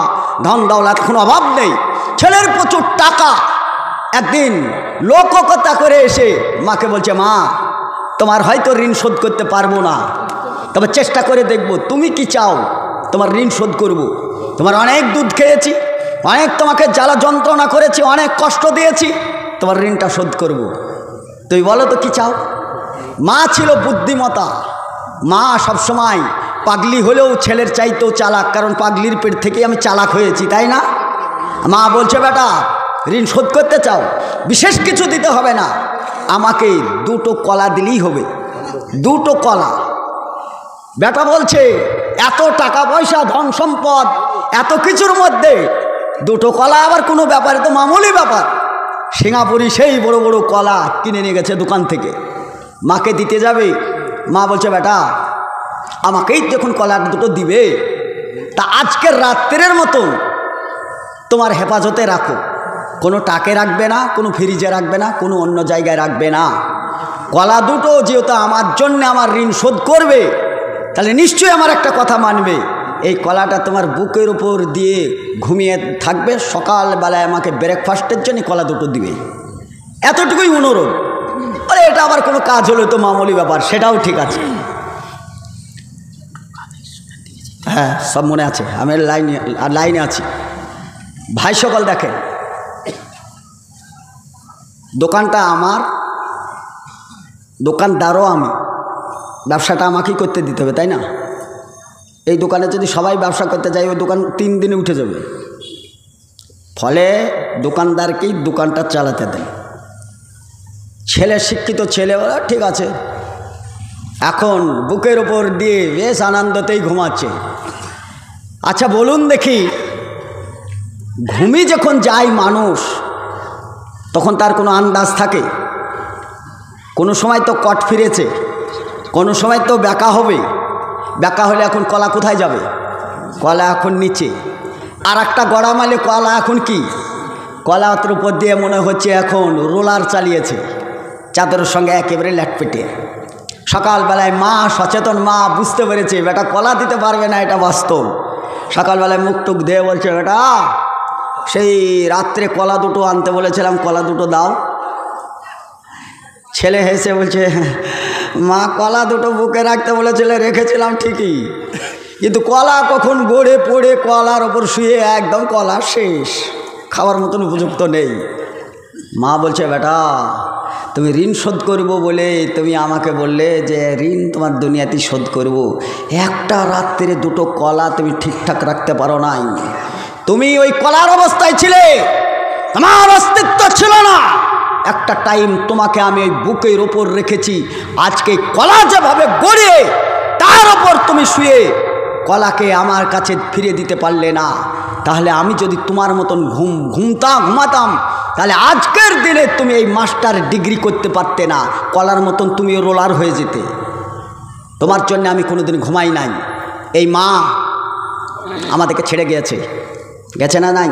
S1: ধন দৌলত, কোনো অভাব নেই, ছেলের প্রচুর টাকা। একদিন লোককথা করে এসে মাকে বলছে, মা তোমার হয়তো ঋণ শোধ করতে পারবো না, তবে চেষ্টা করে দেখব, তুমি কি চাও তোমার ঋণ শোধ করব। তোমার অনেক দুধ খেয়েছি, অনেক তোমাকে জ্বালা যন্ত্রণা করেছি, অনেক কষ্ট দিয়েছি, তোমার ঋণটা শোধ করব। তুই বলো তো কি চাও? মা ছিল বুদ্ধিমতা, মা সবসময় পাগলি হলেও ছেলের চাইতেও চালাক, কারণ পাগলির পেট থেকেই আমি চালাক হয়েছি, তাই না? মা বলছে, বেটা ঋণ শোধ করতে চাও, বিশেষ কিছু দিতে হবে না, আমাকে 2টো কলা দিলেই হবে, 2টো কলা। বেটা বলছে, এত টাকা পয়সা, ধন সম্পদ, এত কিছুর মধ্যে 2টো কলা আবার কোনো ব্যাপারে তো মামুলি ব্যাপার। সিঙ্গাপুরি সেই বড় বড় কলা কিনে নিয়ে গেছে দোকান থেকে, মাকে দিতে যাবে। মা বলছে, বেটা আমাকেই যখন কলা 2টো দিবে, তা আজকের রাত্রের মতন তোমার হেফাজতে রাখো, কোনো টাকে রাখবে না, কোনো ফ্রিজে রাখবে না, কোনো অন্য জায়গায় রাখবে না। কলা দুটো যেহেতু আমার জন্য আমার ঋণ শোধ করবে, তাহলে নিশ্চয়ই আমার একটা কথা মানবে। এই কলাটা তোমার বুকের উপর দিয়ে ঘুমিয়ে থাকবে, সকালবেলায় আমাকে ব্রেকফাস্টের জন্য কলা দুটো দিবে, এতটুকুই অনুরোধ। আরে এটা আবার কোনো কাজ হলো তো মামুলি ব্যাপার, সেটাও ঠিক আছে। হ্যাঁ, সব মনে আছে, আমি লাইনে আছি। ভাই সকল দেখেন, দোকানটা আমার, দোকানদারও আমি, ব্যবসাটা আমাকেই করতে দিতে হবে, তাই না? এই দোকানে যদি সবাই ব্যবসা করতে যাই, ওই দোকান 3 দিনে উঠে যাবে। ফলে দোকানদারকেই দোকানটা চালাতে দেন। ছেলে শিক্ষিত ছেলে, বলে ঠিক আছে, এখন বুকের ওপর দিয়ে বেশ আনন্দতেই ঘুমাচ্ছে। আচ্ছা বলুন দেখি, ঘুমি যখন যায় মানুষ, তখন তার কোনো আন্দাজ থাকে? কোনো সময় তো কট ফিরেছে, কোনো সময় তো ব্যাকা হবে। ব্যাকা হলে এখন কলা কোথায় যাবে? কলা এখন নিচে। আর একটা গড়া মালে কলা এখন কি, কলার উপর দিয়ে মনে হচ্ছে এখন রোলার চালিয়েছে, চাদরের সঙ্গে একেবারে ল্যাটপেটে। সকালবেলায় মা, সচেতন মা বুঝতে পেরেছে বেটা কলা দিতে পারবে না, এটা বাস্তব। সকালবেলায় মুখ টুক দিয়ে বলছে, বেটা সেই রাত্রে কলা দুটো আনতে বলেছিলাম, কলা দুটো দাও। ছেলে হেসে বলছে, মা কলা দুটো বুকে রাখতে বলেছিলে, রেখেছিলাম ঠিকই, কিন্তু কলা কখন গড়ে পড়ে কলার ওপর শুয়ে একদম কলা শেষ, খাওয়ার মতন উপযুক্ত নেই। মা বলছে, বেটা তুমি ঋণ শোধ করব বলে তুমি আমাকে বললে যে ঋণ তোমার দুনিয়াতেই শোধ করব, একটা রাত্রে দুটো কলা তুমি ঠিকঠাক রাখতে পারো নাই। তুমি ওই কলার অবস্থায় ছিলে, তোমার অস্তিত্ব ছিল না। একটা টাইম তোমাকে আমি ওই বুকের ওপর রেখেছি, আজকে কলা যেভাবে গড়ে তার ওপর তুমি শুয়ে কলাকে আমার কাছে ফিরে দিতে পারলে না। তাহলে আমি যদি তোমার মতন ঘুমাতাম, তাহলে আজকের দিনে তুমি এই মাস্টার ডিগ্রি করতে পারতে না, কলার মতন তুমিও রোলার হয়ে যেতে। তোমার জন্য আমি কোনোদিন ঘুমাই নাই। এই মা আমাদেরকে ছেড়ে গেছে না? নাই,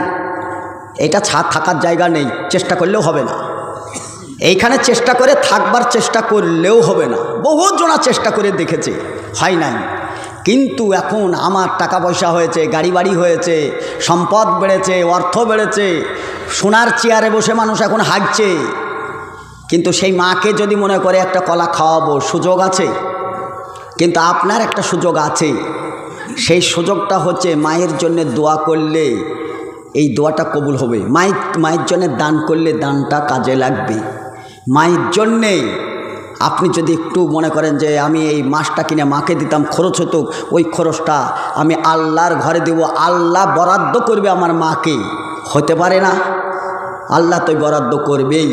S1: এটা থাকার জায়গা নেই, চেষ্টা করলেও হবে না। এইখানে চেষ্টা করে থাকবার চেষ্টা করলেও হবে না। বহু জনা চেষ্টা করে দেখেছে, হয় নাই। কিন্তু এখন আমার টাকা পয়সা হয়েছে, গাড়ি বাড়ি হয়েছে, সম্পদ বেড়েছে, অর্থ বেড়েছে, সোনার চেয়ারে বসে মানুষ এখন হাঁটছে। কিন্তু সেই মাকে যদি মনে করে একটা কলা খাওয়াবো, সুযোগ আছে। কিন্তু আপনার একটা সুযোগ আছে, সেই সুযোগটা হচ্ছে মায়ের জন্য দোয়া করলে এই দোয়াটা কবুল হবে। মায়ের জন্য দান করলে দানটা কাজে লাগবে। মায়ের জন্যে আপনি যদি একটু মনে করেন যে আমি এই মাছটা কিনে মাকে দিতাম, খরচ হতো, ওই খরচটা আমি আল্লাহর ঘরে দেব, আল্লাহ বরাদ্দ করবে আমার মাকে, হতে পারে না? আল্লাহ তো বরাদ্দ করবেই।